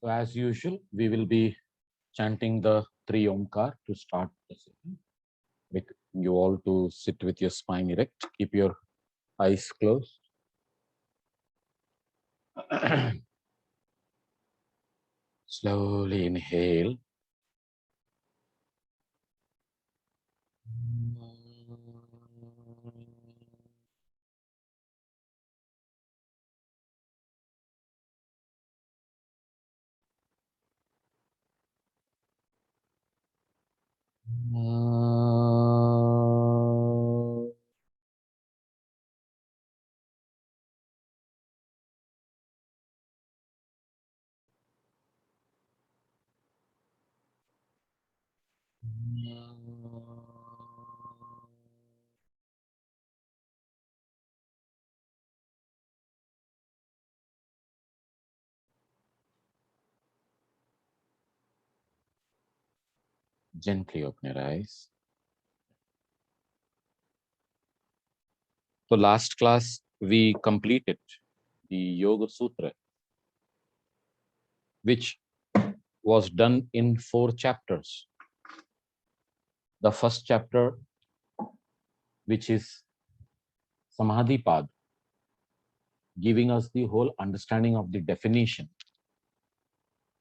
So as usual, we will be chanting the three Omkar to start the session. You all to sit with your spine erect, keep your eyes closed. Slowly inhale. Gently open your eyes. So last class we completed the Yoga Sutra, which was done in 4 chapters. The first chapter, which is Samadhi Pad, giving us the whole understanding of the definition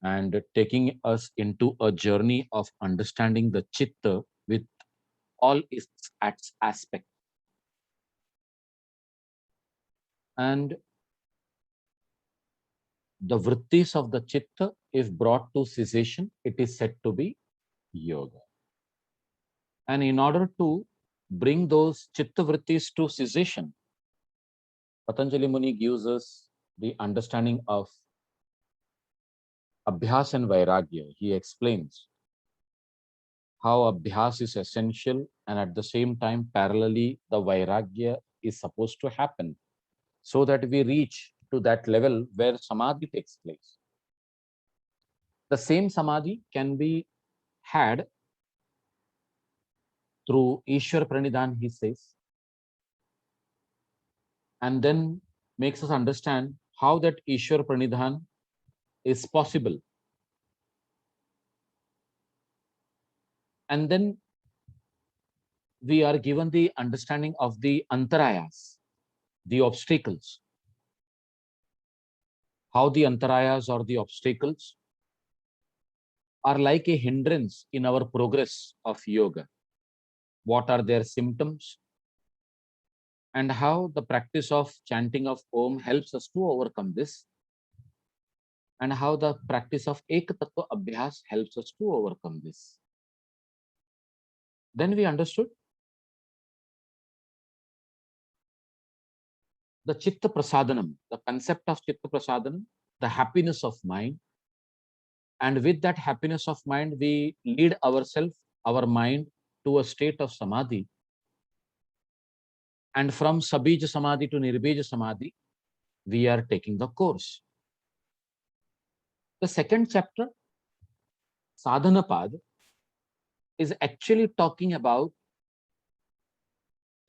and taking us into a journey of understanding the chitta with all its aspects. And the vrittis of the chitta, if brought to cessation, it is said to be yoga. And in order to bring those chitta vrittis to cessation, Patanjali Muni gives us the understanding of Abhyas and Vairagya. He explains how Abhyas is essential and at the same time, parallelly, the Vairagya is supposed to happen so that we reach to that level where Samadhi takes place. The same Samadhi can be had through Ishwar Pranidhan, he says, and then makes us understand how that Ishwar Pranidhan is possible. And then we are given the understanding of the antarayas, the obstacles, how the antarayas or the obstacles are like a hindrance in our progress of yoga. What are their symptoms? And how the practice of chanting of Om helps us to overcome this, and how the practice of Ekatattva Abhyas helps us to overcome this. Then we understood the Chitta Prasadanam, the concept of Chitta Prasadanam, the happiness of mind. And with that happiness of mind, we lead ourselves, our mind, to a state of Samadhi. And from Sabija Samadhi to Nirbija Samadhi, we are taking the course. The second chapter, Sadhanapad, is actually talking about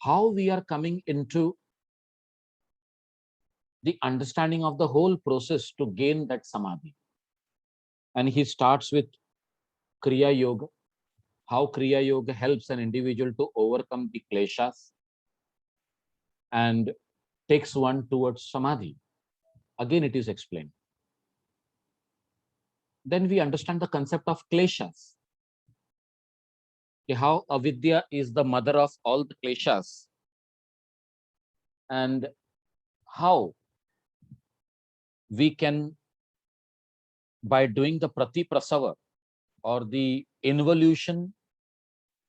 how we are coming into the understanding of the whole process to gain that Samadhi. And he starts with Kriya Yoga, how Kriya Yoga helps an individual to overcome the kleshas and takes one towards Samadhi. Again, it is explained. Then we understand the concept of kleshas, how avidya is the mother of all the kleshas, and how we can, by doing the prati prasava or the involution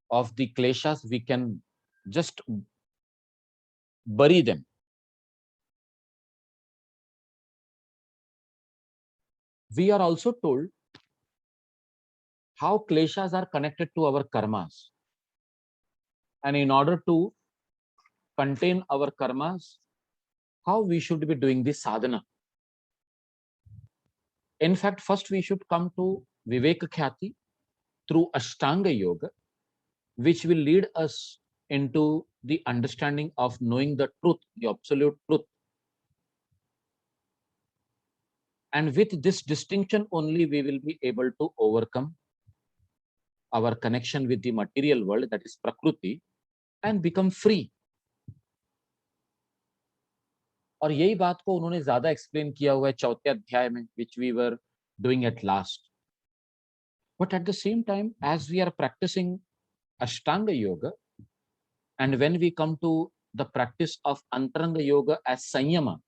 of the kleshas, we can just bury them. We are also told how kleshas are connected to our karmas. And in order to contain our karmas, how we should be doing this sadhana. In fact, first we should come to Viveka Khyati through Ashtanga Yoga, which will lead us into the understanding of knowing the truth, the absolute truth. And with this distinction only, we will be able to overcome our connection with the material world, that is Prakriti, and become free. और यही बात को उन्होंने ज्यादा explain किया हुआ है चौथे अध्याय में, which we were doing at last. But at the same time, as we are practicing Ashtanga Yoga, and when we come to the practice of Antaranga Yoga as Sanyama,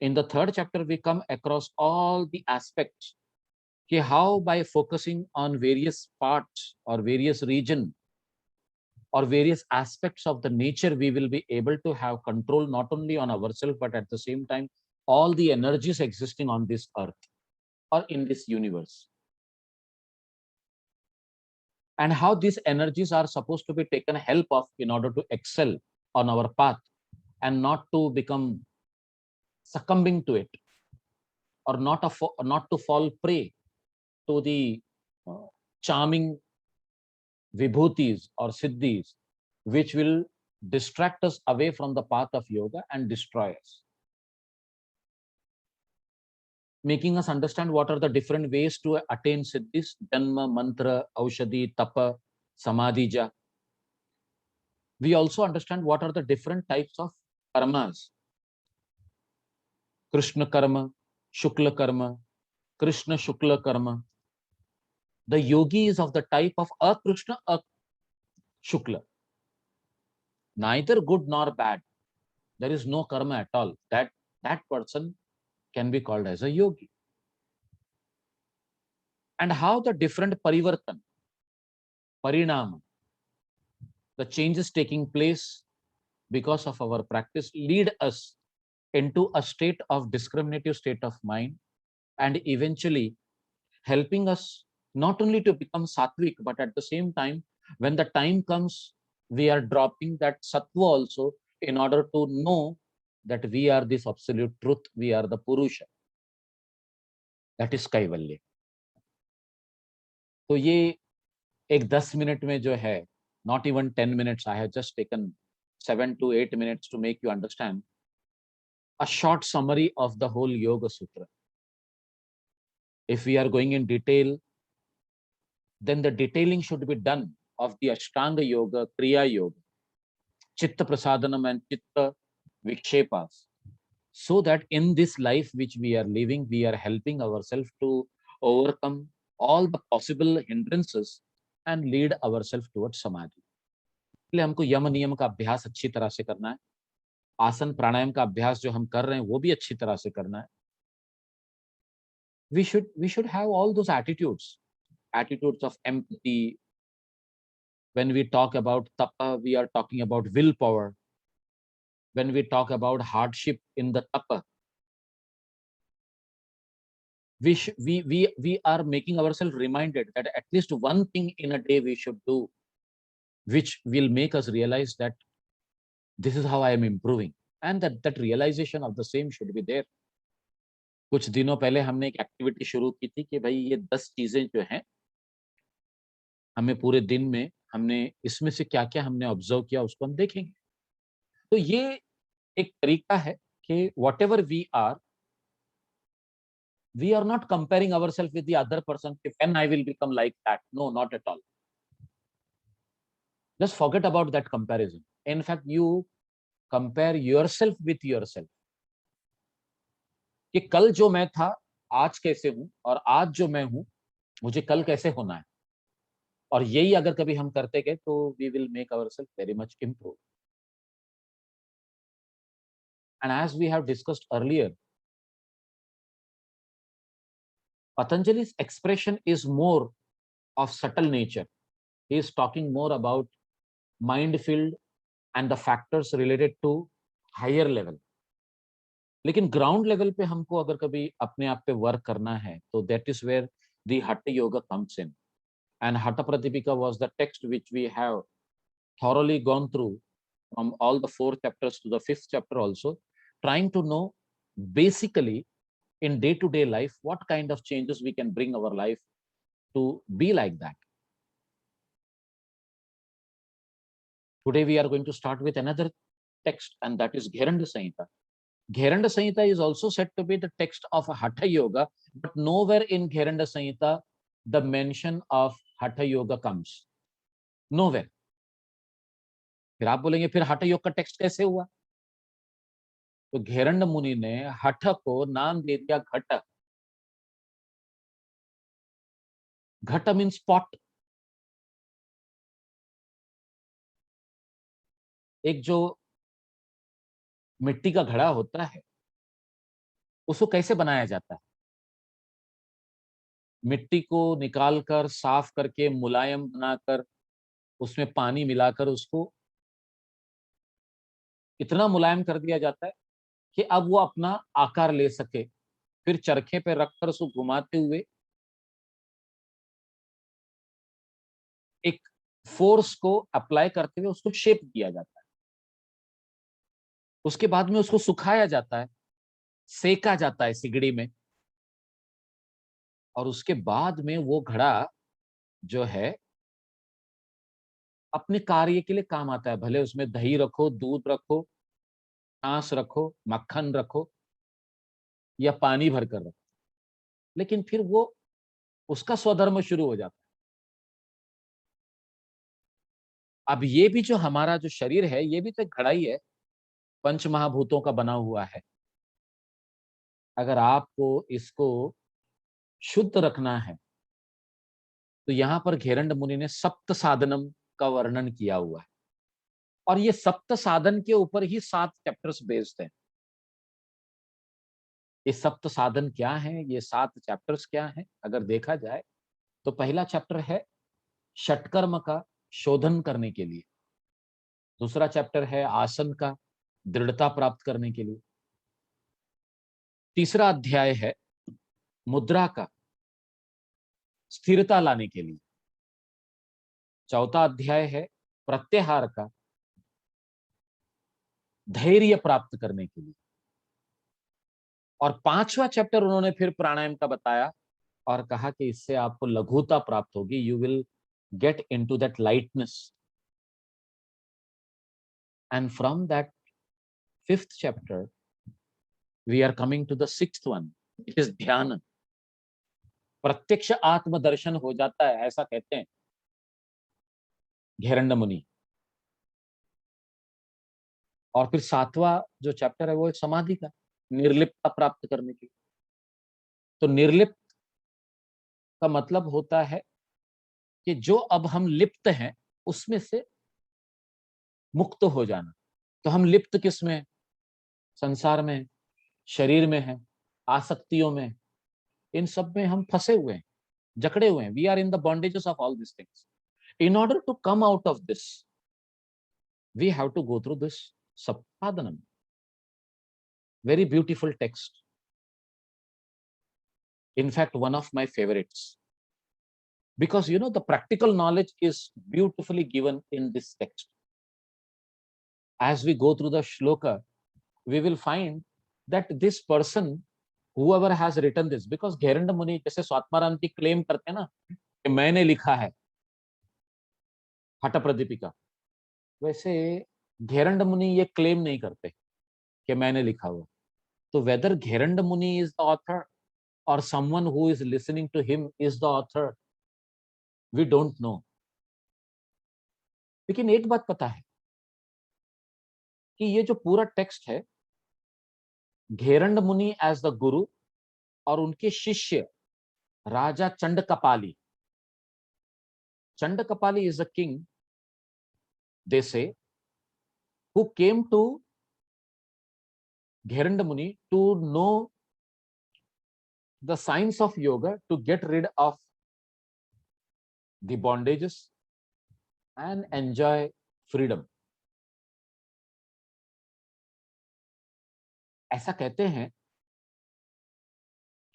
in the third chapter, we come across all the aspects, कि how by focusing on various parts or various region or various aspects of the nature, we will be able to have control not only on ourselves, but at the same time, all the energies existing on this earth or in this universe. And how these energies are supposed to be taken help of in order to excel on our path and not to become succumbing to it, or not to fall prey to the charming vibhutis or siddhis, which will distract us away from the path of yoga and destroy us. Making us understand what are the different ways to attain siddhis: Janma, Mantra, Aushadhi, Tapa, Samadhija. We also understand what are the different types of karmas: Krishna karma, Shukla karma, Krishna Shukla karma. The yogi is of the type of a Krishna, a Shukla. Neither good nor bad. There is no karma at all. That person can be called as a yogi. And how the different parivartan, parinama, the changes taking place because of our practice lead us into a state of discriminative state of mind, and eventually helping us not only to become sattvic, but at the same time, when the time comes, we are dropping that sattva also in order to know that we are this absolute truth, we are the Purusha. That is Kaivalya. तो ये एक 10 minute में जो है, not even 10 minutes, I have just taken 7 to 8 minutes to make you understand a short summary of the whole Yoga Sutra. If we are going in detail, then the detailing should be done of the Ashtanga Yoga, Kriya Yoga, Chitta Prasadanam and Chitta Vikshepas, so that in this life which we are living, we are helping ourselves to overcome all the possible hindrances and lead ourselves towards Samadhi. इसलिए हमको यम नियम का अभ्यास अच्छी तरह से करना है, आसन प्राणायाम का अभ्यास जो हम कर रहे हैं वो भी अच्छी तरह से करना है. We should have all those attitudes of empathy. When we talk about tapa, we are talking about willpower. When we talk about hardship in the tapa, we are making ourselves reminded that at least one thing in a day we should do, which will make us realize that this is how I am improving, and that realization of the same should be there. कुछ दिनों पहले हमने एक activity शुरू की थी कि भाई ये 10 चीजें जो हैं, हमें पूरे दिन में हमने इसमें से क्या-क्या हमने ऑब्जर्व किया उसको हम देखेंगे. तो ये एक तरीका है कि whatever we are not comparing ourselves with the other person, when I will become like that. No, not at all. Just forget about that comparison. In fact, you compare yourself with yourself. कि कल जो मैं था, आज कैसे हूं, और आज जो मैं हूं, मुझे कल कैसे होना है. और यही अगर कभी हम करते गए तो we will make ourselves very much improve. And as we have discussed earlier, Patanjali's expression is more of subtle nature. He is talking more about mind field and the factors related to higher level. लेकिन ground level पे हमको अगर कभी अपने आप पे work करना है तो दैट इज वेयर द हठ yoga comes in. And Hatha Pradipika was the text which we have thoroughly gone through from all the 4 chapters to the 5th chapter also, trying to know basically in day-to-day life what kind of changes we can bring our life to be like that. Today we are going to start with another text, and that is Gheranda Samhita. Gheranda Samhita is also said to be the text of Hatha Yoga, but nowhere in Gheranda Samhita the mention of Hatha Yoga comes. Nowhere. फिर आप बोलेंगे फिर हठ योग का text कैसे हुआ? तो घेरंड मुनि ने हठ को नाम दे दिया घट. घट मीन्स पॉट. एक जो मिट्टी का घड़ा होता है उसको कैसे बनाया जाता है? मिट्टी को निकालकर साफ करके मुलायम बनाकर उसमें पानी मिलाकर उसको इतना मुलायम कर दिया जाता है कि अब वो अपना आकार ले सके. फिर चरखे पे रखकर उसको घुमाते हुए एक फोर्स को अप्लाई करते हुए उसको शेप दिया जाता है. उसके बाद में उसको सुखाया जाता है, सेका जाता है सिगड़ी में, और उसके बाद में वो घड़ा जो है अपने कार्य के लिए काम आता है. भले उसमें दही रखो, दूध रखो, छाछ रखो, मक्खन रखो या पानी भरकर रखो, लेकिन फिर वो उसका स्वधर्म शुरू हो जाता है. अब ये भी जो हमारा जो शरीर है ये भी तो एक घड़ा ही है, पंच महाभूतों का बना हुआ है. अगर आपको इसको शुद्ध रखना है तो यहाँ पर घेरंड मुनि ने सप्त साधनम का वर्णन किया हुआ है, और ये सप्त साधन के ऊपर ही 7 चैप्टर्स बेस्ड हैं. ये सप्त साधन क्या है, ये 7 चैप्टर्स क्या हैं? अगर देखा जाए तो पहला चैप्टर है षटकर्म का शोधन करने के लिए. दूसरा चैप्टर है आसन का दृढ़ता प्राप्त करने के लिए. तीसरा अध्याय है मुद्रा का स्थिरता लाने के लिए. चौथा अध्याय है प्रत्याहार का धैर्य प्राप्त करने के लिए. और 5वां चैप्टर उन्होंने फिर प्राणायाम का बताया और कहा कि इससे आपको लघुता प्राप्त होगी. You will get into that lightness. And from that 5th chapter we are coming to the 6th one. It is ध्यान. प्रत्यक्ष आत्मदर्शन हो जाता है, ऐसा कहते हैं घेरंड मुनि. और फिर 7वां जो चैप्टर है वो एक समाधि का, निर्लिप्तता प्राप्त करने की. तो निर्लिप्त का मतलब होता है कि जो अब हम लिप्त हैं उसमें से मुक्त हो जाना. तो हम लिप्त किस में? संसार में, शरीर में है, आसक्तियों में, इन सब में हम फंसे हुए हैं, जकड़े हुए हैं. We are in the bondages of all this things. In order to come out of this we have to go through this Saptadanam. Very beautiful text. In fact, one of my favorites. Because, you know, the practical knowledge is beautifully given in this text. As we go through the shloka, we will find that this person, whoever has written this, because Gheranda Muni, जैसे स्वात्माराम की claim करते हैं ना कि मैंने लिखा है हठ प्रदीपिका, वैसे घेरंड मुनि ये क्लेम नहीं करते कि मैंने लिखा हुआ. तो whether घेरंड मुनि is the author or someone who is listening to him is the author, we don't know. लेकिन एक बात पता है कि ये जो पूरा टेक्स्ट है, घेरंड मुनि एज द गुरु और उनके शिष्य राजा चंडकपाली. चंडकपाली is a king, they say, who came to Gheranda Muni to know the science of yoga, to get rid of the bondages and enjoy freedom. ऐसा कहते हैं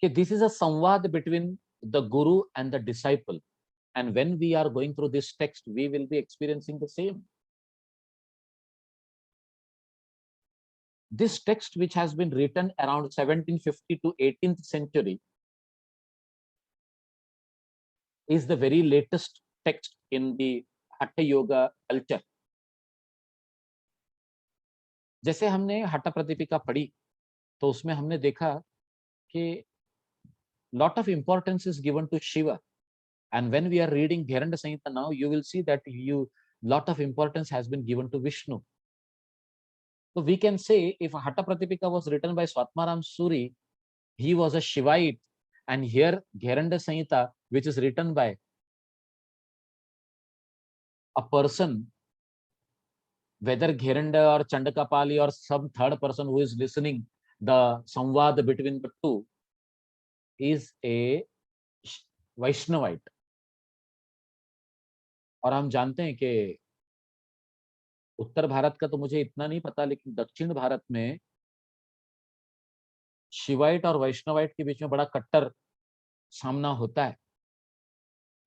कि this is a संवाद between the guru and the disciple, and when we are going through this text we will be experiencing the same. This text, which has been written around 1750 to 18th century, is the very latest text in the Hatha Yoga culture. जैसे हमने हठ प्रदीपिका पढ़ी तो उसमें हमने देखा कि lot of importance is given to Shiva. And when we are reading Gheranda Samhita now, you will see that lot of importance has been given to Vishnu. So we can say if Hatha Pratipika was written by Swatmaram Suri, he was a Shivite. And here Gheranda Samhita, which is written by a person, whether Gheranda or Chandakapali or some third person who is listening, the samvad between the two is a Vaishnavite. और हम जानते हैं कि उत्तर भारत का तो मुझे इतना नहीं पता, लेकिन दक्षिण भारत में शिवाइट और वैष्णवाइट के बीच में बड़ा कट्टर सामना होता है.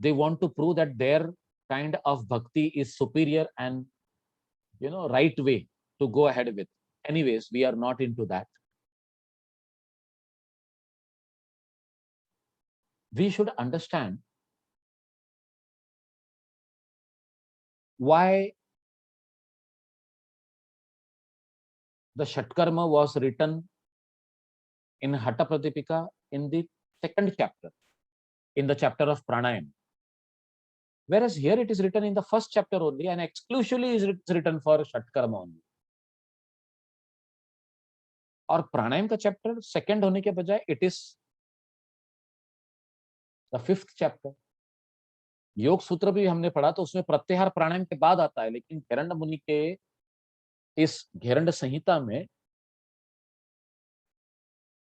They want to prove that their kind of bhakti is superior and right way to go ahead with. Anyways, we are not into that. We should understand why the Shatkarma was written in Hatha Pratipika in the second chapter, in the chapter of Pranayam. Whereas here it is written in the first chapter only, and exclusively is written for Shatkarma only. और प्राणायाम का chapter second होने के बजाय it is the fifth chapter. योग सूत्र भी हमने पढ़ा तो उसमें प्रत्याहार प्राणायाम के बाद आता है, लेकिन घेरंड मुनि के इस घेरंड संहिता में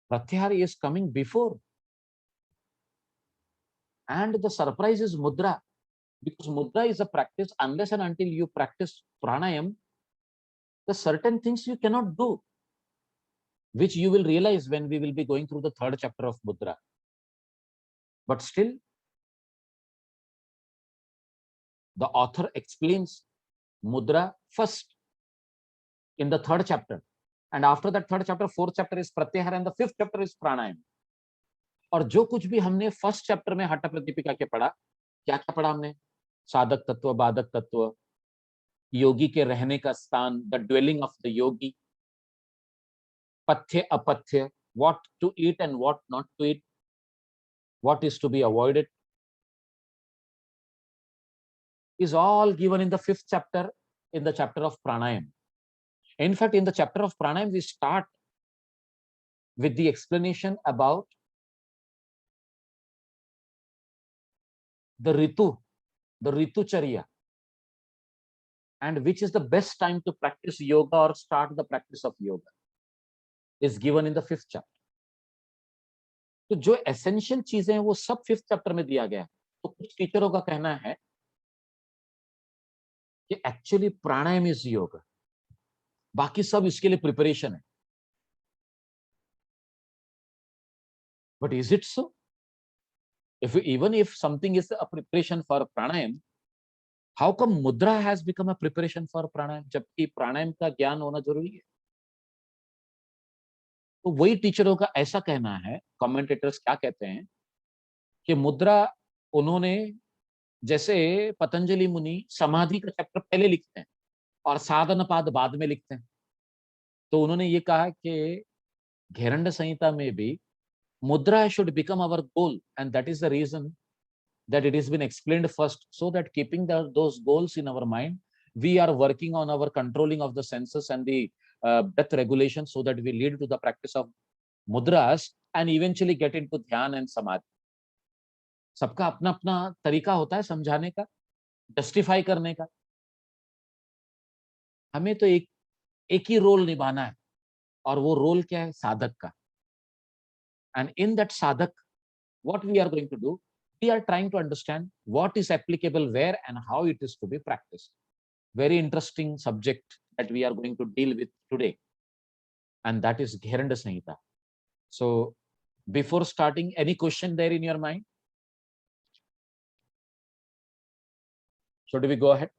प्रत्याहार is coming before. And the surprise is मुद्रा, because mudra is a practice. Unless and until you practice pranayam, the certain things you cannot do, which you will realize when we will be going through the third chapter of mudra. But still, the author explains mudra first in the third chapter, and after that third chapter, fourth chapter is pratyahara, and the fifth chapter is pranayam. और जो कुछ भी हमने first chapter में हठ प्रतिपिका के पढ़ा, क्या क्या पढ़ा हमने? साधक तत्व, बाधक तत्व, योगी के रहने का स्थान, द ड्वेलिंग ऑफ द योगी, पथ्य अपथ्य, what to eat and what not to eat, what is to be avoided, is all given in the fifth chapter, in the chapter of pranayam. In fact, in the chapter of pranayam, we start with the explanation about the Ritucharya, and which is the best time to practice yoga or start the practice of yoga, is given in the fifth chapter. तो जो essential चीजें हैं वो सब fifth chapter में दिया गया है. तो कुछ टीचरों का कहना है कि एक्चुअली प्राणायाम इज योगा, बाकी सब इसके लिए प्रिपरेशन है. But is it so? Even if something is a preparation for pranayam, how come mudra has become a preparation for pranayam, जबकि प्राणायाम का ज्ञान होना जरूरी है? तो वही टीचरों का ऐसा कहना है. कमेंटेटर्स क्या कहते हैं कि मुद्रा, उन्होंने जैसे पतंजलि मुनि समाधि का चैप्टर पहले लिखते हैं और साधन पाद बाद में लिखते हैं, तो उन्होंने ये कहा कि घेरंड संहिता में भी mudra should become our goal, and that is the reason that it has been explained first, so that keeping those goals in our mind, we are working on our controlling of the senses and the breath regulation, so that we lead to the practice of mudras and eventually get into dhyan and samadhi. सबका अपना अपना तरीका होता है समझाने का, justify करने का. हमें तो एक ही रोल निभाना है, और वो रोल क्या है? साधक का. And in that sadhak, what we are going to do, we are trying to understand what is applicable where and how it is to be practiced. Very interesting subject that we are going to deal with today, and that is Gheranda Samhita. So before starting, any question there in your mind? Should we go ahead?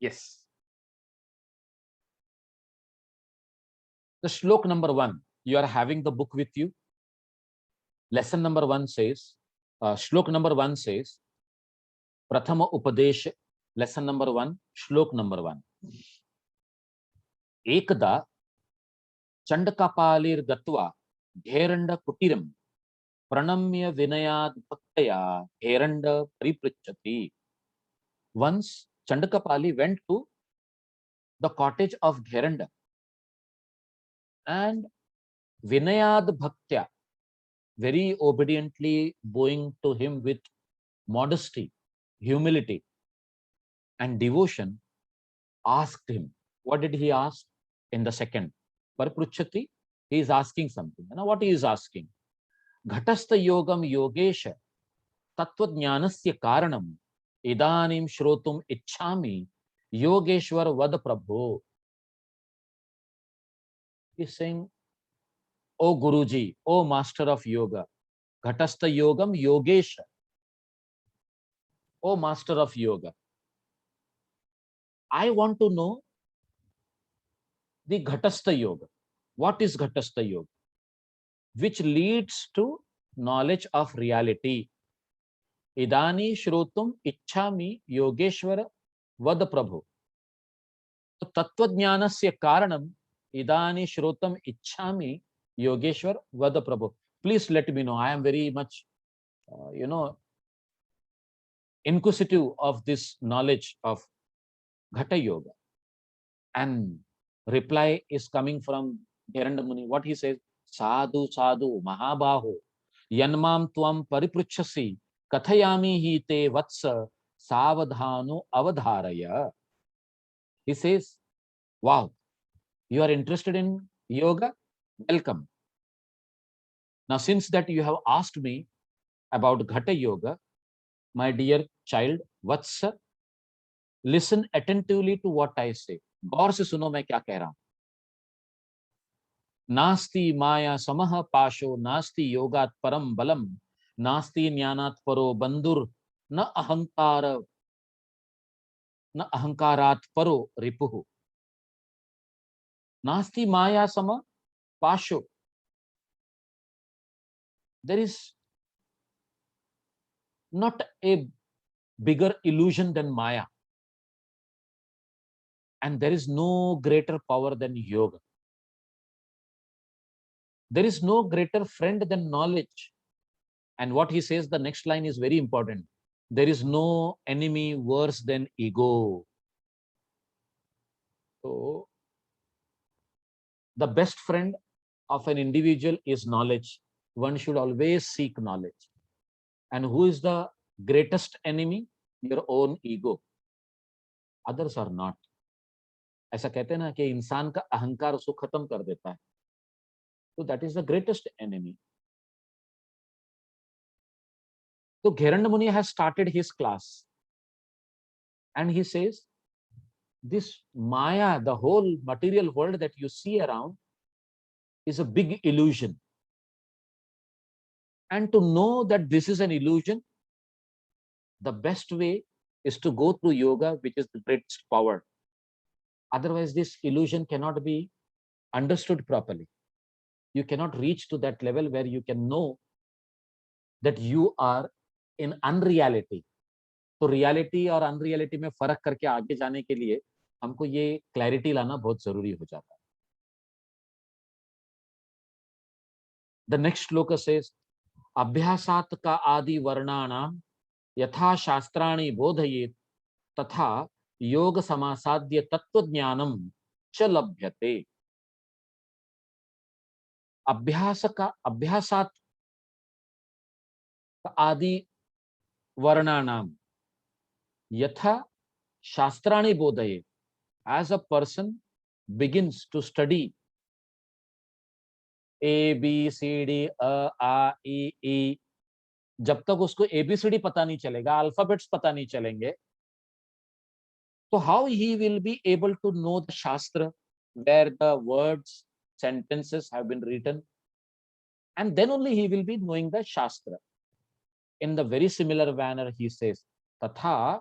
Yes. The shlok number 1, you are having the book with you. Lesson number 1 says, shlok number 1 says, Prathama Upadesh lesson number 1, shlok number 1. Ekada Chandakapalir Gatva Dheranda Kutiram Pranamya Vinayad Bhaktaya Dheranda Pariprachati. Once Chandakapali went to the cottage of Dheranda and Vinayad Bhaktya, very obediently bowing to him with modesty, humility, and devotion, asked him. What did he ask? In the second Paripruchati, he is asking something. Now, what he is asking? Ghatastha yogam yogesha tatvajnanasya karanam idanim shrotum ichchami yogeshwar vad prabho. He is saying, O Guruji, O Master of Yoga, Ghatastha yogam yogesha, O Master of Yoga, I want to know the Ghatastha Yoga. What is Ghatastha Yoga? Which leads to knowledge of reality. Idani shrotum ichchami yogeshwara vad prabhu. Tattvajnanasya karanam idani shrotam ichchami yogeshwar vad prabhu. Please let me know. I am very much, inquisitive of this knowledge of Ghatha Yoga. And reply is coming from Dheranda Muni. What he says? Sadhu sadhu mahabaho yanmam tvam paripruchasi kathayami hi te vatsa savadhanu avadharaya. He says, wow, you are interested in yoga? Welcome. Now, since that you have asked me about Ghatha Yoga, my dear child, Vatsa, listen attentively to what I say. गौर से सुनो मैं क्या कह रहा हूं. नास्ति माया समह पाशो नास्ति योगात परम बलम नास्ति ज्ञानात परो बंधुर न अहंकारात परो रिपुः. नास्ति माया समह Pasho. There is not a bigger illusion than Maya. And there is no greater power than yoga. There is no greater friend than knowledge. And what he says, the next line is very important. There is no enemy worse than ego. So, the best friend of an individual is knowledge. One should always seek knowledge. And who is the greatest enemy? Your own ego. Others are not. ऐसा कहते हैं ना कि इंसान का अहंकार उसको खत्म कर देता है. So that is the greatest enemy. So Dheranda Muni has started his class. And he says, this Maya, the whole material world that you see around, is a big illusion. And to know that this is an illusion, the best way is to go through yoga, which is the greatest power. Otherwise, this illusion cannot be understood properly. You cannot reach to that level where you can know that you are in unreality. तो reality और unreality में फर्क करके आगे जाने के लिए हमको ये क्लैरिटी लाना बहुत जरूरी हो जाता है. The next shloka says, अभ्यासात का आदि वर्णानाम यथा शास्त्राणि बोधयेत तथा योग समासाद्य तत्व ज्ञानम च लभ्यते. अभ्यासात आदि वर्णानाम यथा शास्त्राणि बोधयेत. As a person begins to study A, B, C, D, A, E, E, जब तक उसको ABCD पता नहीं चलेगा, अल्फाबेट्स पता नहीं चलेंगे, तो how he will be able to know the Shastra, where the words, sentences have been written, and then only he will be knowing the Shastra. In the very similar manner, he says, तथा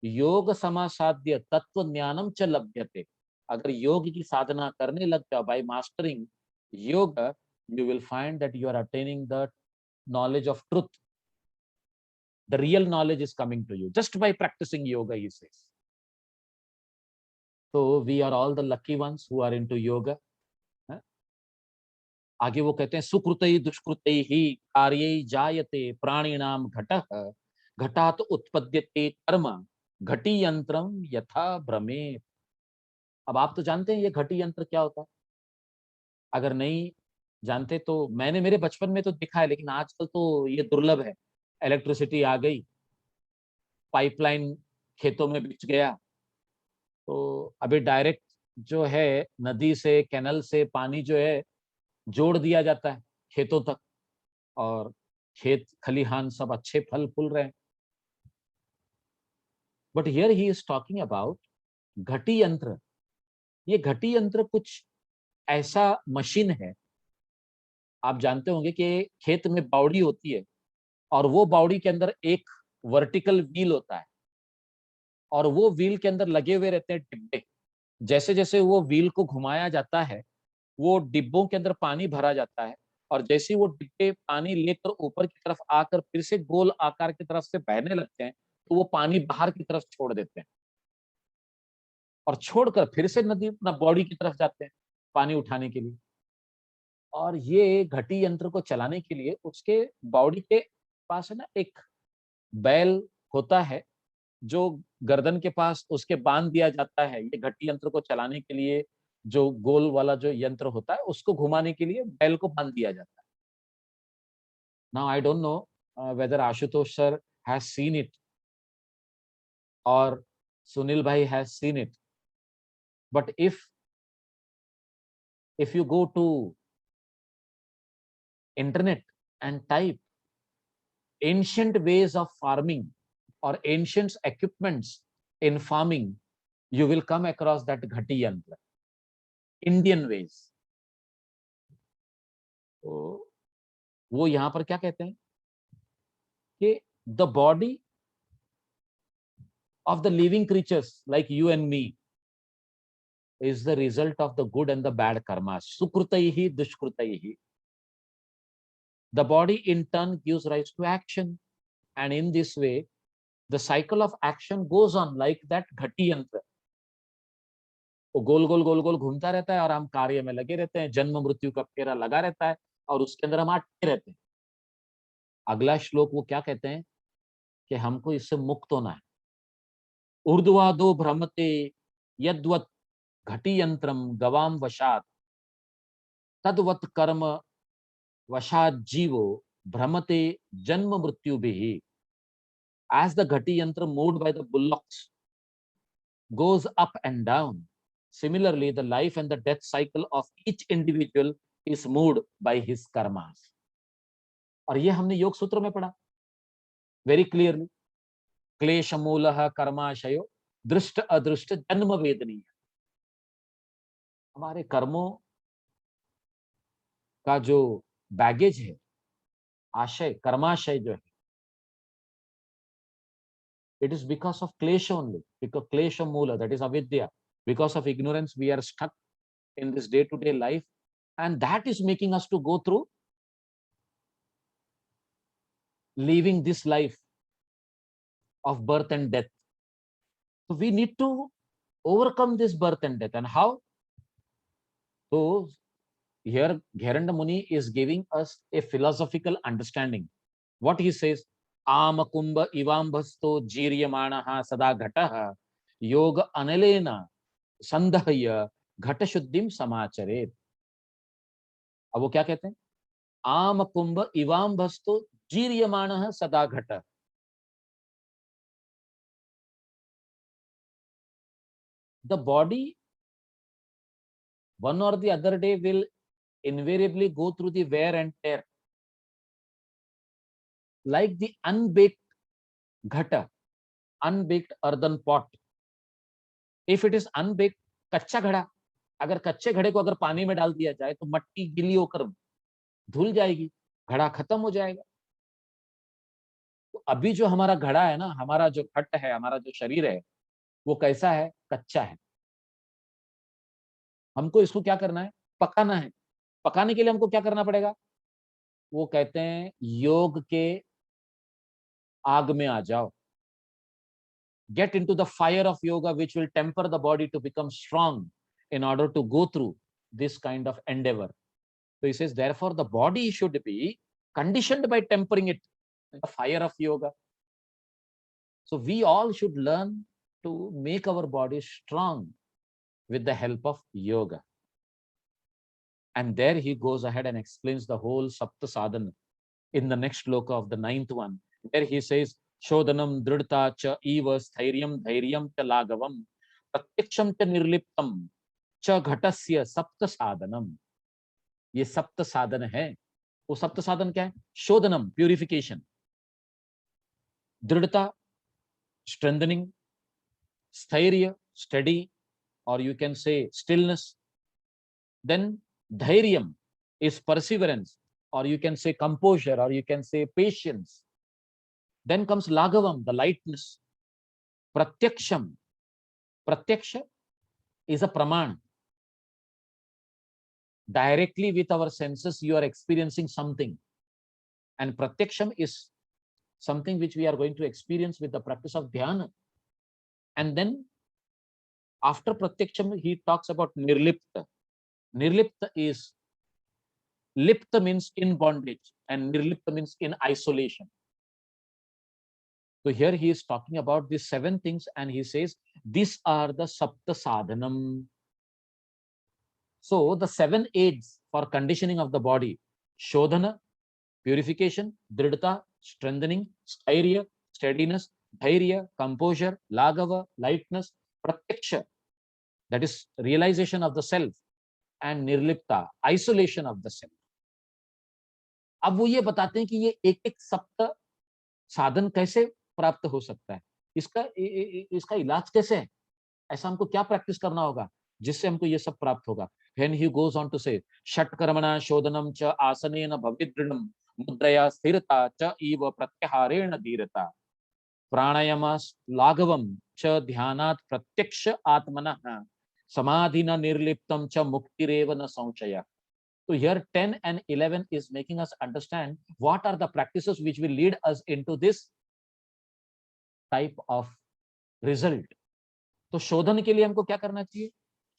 योग समासाद्य तत्व ज्ञानम च लभ्यते. अगर योग की साधना करने लग जाओ, by mastering yoga, you will find that you are attaining the knowledge of truth. The real knowledge is coming to you just by practicing yoga, he says. तो we are all the lucky ones who are into yoga. आगे वो कहते हैं सुकृतई दुष्कृतई ही कार्यई जायते प्राणिनाम घटः घटात उत्पद्यते कर्म घटी यंत्रम यथा भ्रमे। अब आप तो जानते हैं ये घटी यंत्र क्या होता है। अगर नहीं जानते तो मैंने मेरे बचपन में तो देखा है, लेकिन आजकल तो ये दुर्लभ है। इलेक्ट्रिसिटी आ गई, पाइपलाइन खेतों में बिछ गया, तो अभी डायरेक्ट जो है नदी से कैनल से पानी जो है जोड़ दिया जाता है खेतों तक, और खेत खलिहान सब अच्छे फल फूल रहे हैं। But here he is talking about घटी यंत्र। ये घटी यंत्र कुछ ऐसा मशीन है, आप जानते होंगे कि खेत में बावड़ी होती है, और वो बावड़ी के अंदर एक वर्टिकल व्हील होता है, और वो व्हील के अंदर लगे हुए रहते हैं डिब्बे। जैसे जैसे वो व्हील को घुमाया जाता है, वो डिब्बों के अंदर पानी भरा जाता है, और जैसे ही वो डिब्बे पानी लेकर ऊपर की तरफ आकर फिर से गोल आकार की तरफ से बहने लगते हैं, तो वो पानी बाहर की तरफ छोड़ देते हैं, और छोड़कर फिर से नदी अपना बॉडी की तरफ जाते हैं पानी उठाने के लिए। और ये घटी यंत्र को चलाने के लिए उसके बॉडी के पास है ना एक बैल होता है, जो गर्दन के पास उसके बांध दिया जाता है। ये घटी यंत्र को चलाने के लिए जो गोल वाला जो यंत्र होता है, उसको घुमाने के लिए बैल को बांध दिया जाता है। Now I don't know whether Ashutosh sir has seen it or Sunil bhai has seen it, but if you go to internet and type ancient ways of farming or ancient equipments in farming, you will come across that घटी यंत्र, Indian ways। तो वो यहाँ पर क्या कहते हैं कि the body of the living creatures like you and me is the result of the good and the bad karmas, sukritaihi dushkritaihi। The body in turn gives rise to action, and in this way the cycle of action goes on like that घटी यंत्र। वो गोल गोल गोल गोल घूमता रहता है और हम कार्य में लगे रहते हैं, जन्म मृत्यु का फेरा लगा रहता है, और उसके अंदर हम अटके रहते हैं। अगला श्लोक वो क्या कहते हैं कि हमको इससे मुक्त होना है। ऊर्ध्वाधो भ्रमते यद्वत् घटी यंत्रम गवाम वशात तद्वत् कर्म वशात जीवो भ्रमते जन्म मृत्यु भी। As the घटी यंत्र moved by the bullocks goes up and down, similarly the life and the death cycle of each individual is moved by his karmas। और ये हमने योग सूत्र में पढ़ा वेरी क्लियरली, क्लेश मूल कर्माशयो दृष्ट अदृष्ट जन्म वेदनीय। हमारे कर्मों का जो बैगेज है, आशय कर्माशय जो है, it is because of klesha only, because klesha moola, that is avidya, because of ignorance we are stuck in this day to day life, and that is making us to go through living this life of birth and death। So we need to overcome this birth and death, and how? So here Gheranda Muni is giving us a philosophical understanding. What he says, आम कुंभ इवाम्भस्तो जीर्यमाणः सदा घटः योग अनलेन संदह्य घट शुद्धिम समाचरेत। अब वो क्या कहते हैं, आम कुंभ इवाम्भस्तो जीर्यमाणः सदा घट। The body one or the other day will invariably go through the wear and tear, like the unbaked ghata, unbaked earthen pot। If it is unbaked, कच्चा घड़ा, अगर कच्चे घड़े को अगर पानी में डाल दिया जाए तो मट्टी गीली होकर धुल जाएगी, घड़ा खत्म हो जाएगा। तो अभी जो हमारा घड़ा है ना, हमारा जो घट है, हमारा जो शरीर है, वो कैसा है, कच्चा है। हमको इसको क्या करना है, पकाना है। पकाने के लिए हमको क्या करना पड़ेगा, वो कहते हैं योग के आग में आ जाओ। get into the fire of yoga, which will temper the body to become strong in order to go through this kind of endeavor. So he says, therefore, the body should be conditioned by tempering it in the fire of yoga. So we all should learn to make our body strong with the help of yoga. And there he goes ahead and explains the whole Sapta Sadhana in the next sloka of the 9th one. There he says, Shodhanam dridta cha eva sthiryam dhairyam cha lagavam pratyaksham cha nirliptam cha ghatasya sapta sadhanam. ये सप्त साधन है. वो सप्त साधन क्या है? शोधनम, purification, दृढ़ता, strengthening, स्थैर्य, steady, or you can say stillness. Then dhairyam is perseverance, or you can say composure, or you can say patience. Then comes lagavam, the lightness. Pratyaksham, pratyaksha is a praman. Directly with our senses, you are experiencing something. And pratyaksham is something which we are going to experience with the practice of dhyana. And then after pratyaksham, he talks about nirlipta. Nirlipta is, lipta means in bondage, and nirlipta means in isolation. So here he is talking about these 7 things, and he says, these are the sapta sadhanam. So the 7 aids for conditioning of the body: shodhana, purification; dridhata, strengthening; sthairya, steadiness; dhairya, composure; lagava, lightness; pratyaksha, that is realization of the self; and nirlipta, isolation of the self. अब वो ये बताते हैं कि ये एक-एक सप्त साधन कैसे प्राप्त हो सकता है, इसका इलाज कैसे है, ऐसा हमको क्या प्रैक्टिस करना होगा जिससे हमको ये सब प्राप्त होगा. When he goes on to say, षट्कर्मणा शोधनम च आसनेन भवेद्दृढं मुद्रया स्थिरता च इव प्रत्याहारेण धीरता प्राणायाम लाघवम च ध्यानात् प्रत्यक्ष आत्मनः समाधिना निर्लिप्तम च मुक्तिरेव न संशयः. So here 10 and 11 is making us understand what are the practices which will lead us into this type of result. तो शोधन के लिए हमको क्या करना चाहिए?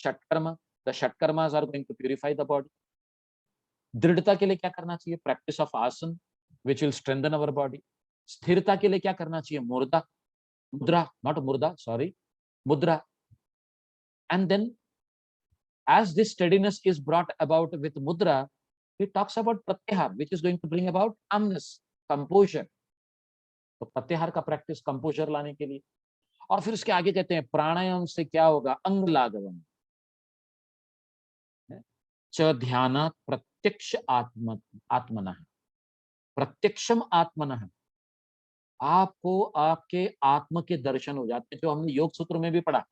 षट्कर्म. The षट्कर्मास are going to purify the body. दृढ़ता के लिए क्या करना चाहिए? Practice of asana, which will strengthen our body. स्थिरता के लिए क्या करना चाहिए? मुद्रा, not murda, sorry, mudra. And then as this steadiness is brought about with mudra, he talks about pratyahar, which is going to bring about calmness, composure. तो प्रत्याहार का प्रैक्टिस कंपोजर लाने के लिए. और फिर उसके आगे कहते हैं प्राणायाम से क्या होगा? अंग लाघवम च ध्यानात् प्रत्यक्ष आत्मनः प्रत्यक्षम आत्मनः. आपको आपके आत्म के दर्शन हो जाते हैं, जो हमने योग सूत्र में भी पढ़ा.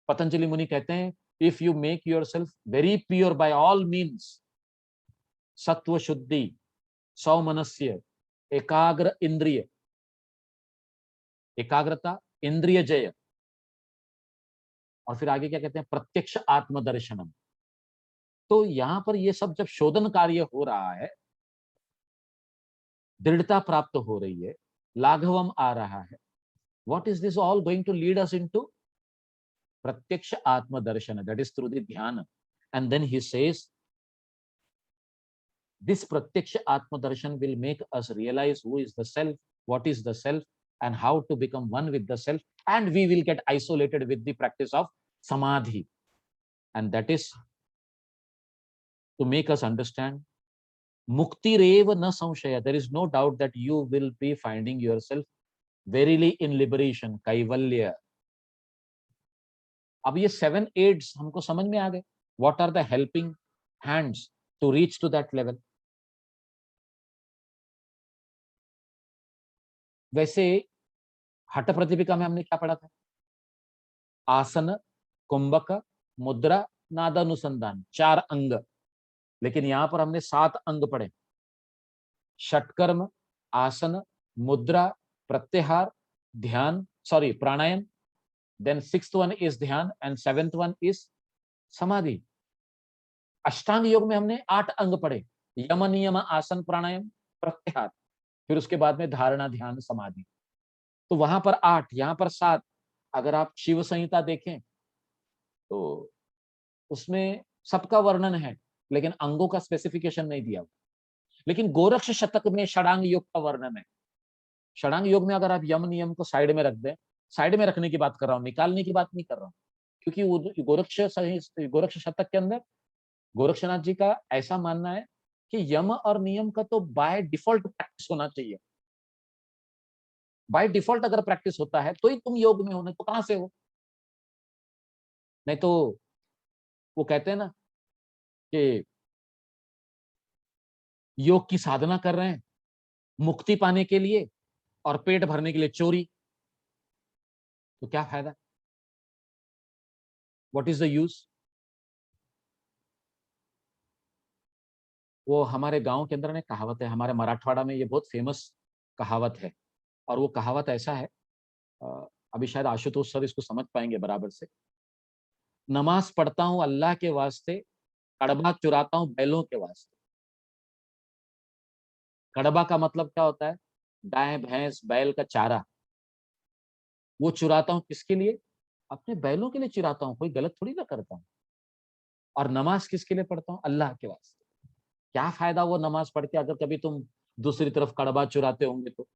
पतंजलि मुनि कहते हैं, if you make yourself very pure by all means, सत्व शुद्धि, सौमनस्य, एकाग्र इंद्रिय, एकाग्रता, इंद्रिय जय, और फिर आगे क्या कहते हैं? प्रत्यक्ष आत्मदर्शनम. तो यहां पर ये सब जब शोधन कार्य हो रहा है, दृढ़ता प्राप्त हो रही है, लाघवम आ रहा है, what is this all going to lead us into? प्रत्यक्ष आत्मदर्शन, that is through the dhyana. And then he says, this pratyaksha atmadarshan will make us realize who is the self, what is the self, and how to become one with the self, and we will get isolated with the practice of samadhi. And that is to make us understand mukti reva na samshaya. There is no doubt that you will be finding yourself verily in liberation, kaivalya. अब ये 7 aids हमको समझ में आ गए. What are the helping hands to reach to that level? वैसे हठ प्रतिपिका में हमने क्या पढ़ा था? आसन, कुंभक, मुद्रा, नादानुसंधान, 4 अंग. लेकिन यहां पर हमने 7 अंग पढ़े. षटकर्म, आसन, मुद्रा, प्रत्याहार, ध्यान, sorry pranayama. Then 6th one is ध्यान and 7th one is समाधि. अष्टांग योग में हमने 8 अंग पढ़े. यम, नियम, आसन, प्राणायाम, प्रत्याहार, फिर उसके बाद में धारणा, ध्यान, समाधि. तो वहां पर 8, यहां पर 7. अगर आप शिव संहिता देखें तो उसमें सबका वर्णन है, लेकिन अंगों का स्पेसिफिकेशन नहीं दिया हुआ। लेकिन गोरक्ष शतक में षडांग योग का वर्णन है। षडांग योग में अगर आप यम नियम को साइड में रख दें, साइड में रखने की बात कर रहा हूँ, निकालने की बात नहीं कर रहा हूँ, क्योंकि वो गोरक्ष शतक के अंदर गोरक्षनाथ जी का ऐसा मानना है कि यम और नियम का तो बाय डिफॉल्ट प्रैक्टिस होना चाहिए। बाय डिफॉल्ट अगर प्रैक्टिस होता है तो ही तुम योग में हो, नहीं तो कहां से हो। नहीं तो वो कहते हैं ना कि योग की साधना कर रहे हैं मुक्ति पाने के लिए और पेट भरने के लिए चोरी, तो क्या फायदा? What is the use? वो हमारे गांव के अंदर ने कहावत है, हमारे मराठवाड़ा में ये बहुत फेमस कहावत है। और वो कहावत ऐसा है, अ, अभी शायद आशुतोष सर इसको समझ पाएंगे बराबर से। नमाज पढ़ता हूँ अल्लाह के वास्ते, कड़बा चुराता हूँ बैलों के वास्ते। कड़बा का मतलब क्या होता है? गाय भैंस बैल का चारा। वो चुराता हूँ किसके लिए? अपने बैलों के लिए चुराता हूँ, कोई गलत थोड़ी ना करता हूँ। और नमाज किसके लिए पढ़ता हूँ? अल्लाह के वास्ते। क्या फायदा वो नमाज पढ़ के अगर कभी तुम दूसरी तरफ कड़बा चुराते होंगे तो?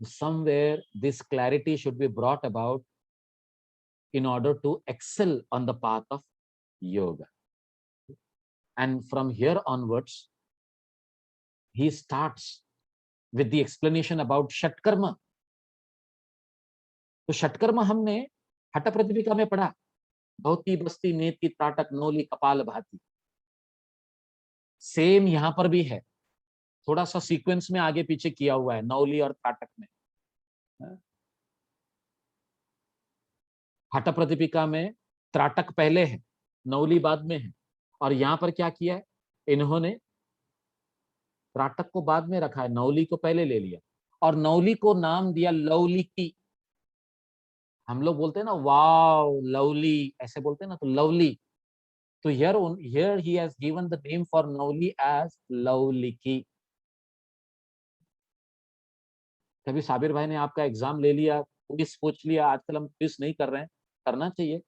Somewhere this clarity should be brought about in order to excel on the path of yoga. And from here onwards, he starts with the explanation about Shatkarma. तो षटकर्म हमने हठ प्रतिपिका में पढ़ा, धोती बस्ती नेति त्राटक नौली कपाल भाती। सेम यहां पर भी है, थोड़ा सा सीक्वेंस में आगे पीछे किया हुआ है नौली और त्राटक में। हठ प्रतिपिका में त्राटक पहले है, नौली बाद में है। और यहां पर क्या किया है इन्होंने? त्राटक को बाद में रखा है, नौली को पहले ले लिया और नौली को नाम दिया लवलिकी। हम लोग बोलते हैं ना वाव लवली, ऐसे बोलते हैं ना, तो लवली। तो here he has given the name for Nauli as लवलिकी। कभी साबिर भाई ने आपका एग्जाम ले लिया, क्विज पूछ लिया, आजकल हम क्विज नहीं कर रहे हैं, करना चाहिए।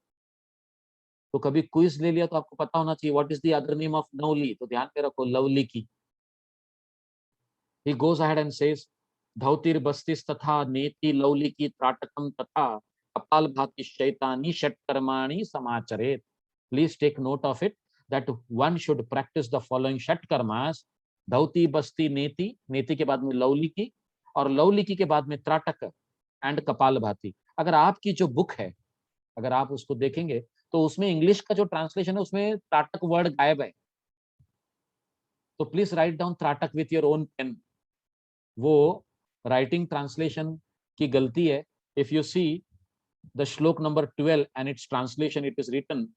तो कभी क्विज ले लिया तो आपको पता होना चाहिए what is the other name of nauli, तो ध्यान में रखो लवलिकी। He goes ahead and says, धौतिर बस्तिस तथा नेति लौलिकी त्राटकम तथा कपाल भाति शैतानी षटकर्माणि समाचरेत। Please take note of it that one should practice the following षटकर्मास: धौती बस्ती नेति, नेति के बाद में लौलिकी और लौलिकी के बाद में त्राटक एंड कपाल भाति। अगर आपकी जो बुक है, अगर आप उसको देखेंगे तो उसमें इंग्लिश का जो ट्रांसलेशन है उसमें त्राटक वर्ड गायब है। तो please write down trataka with your own pen. वो राइटिंग ट्रांसलेशन की गलती है। If you see the shloka number 12 and its translation, it is written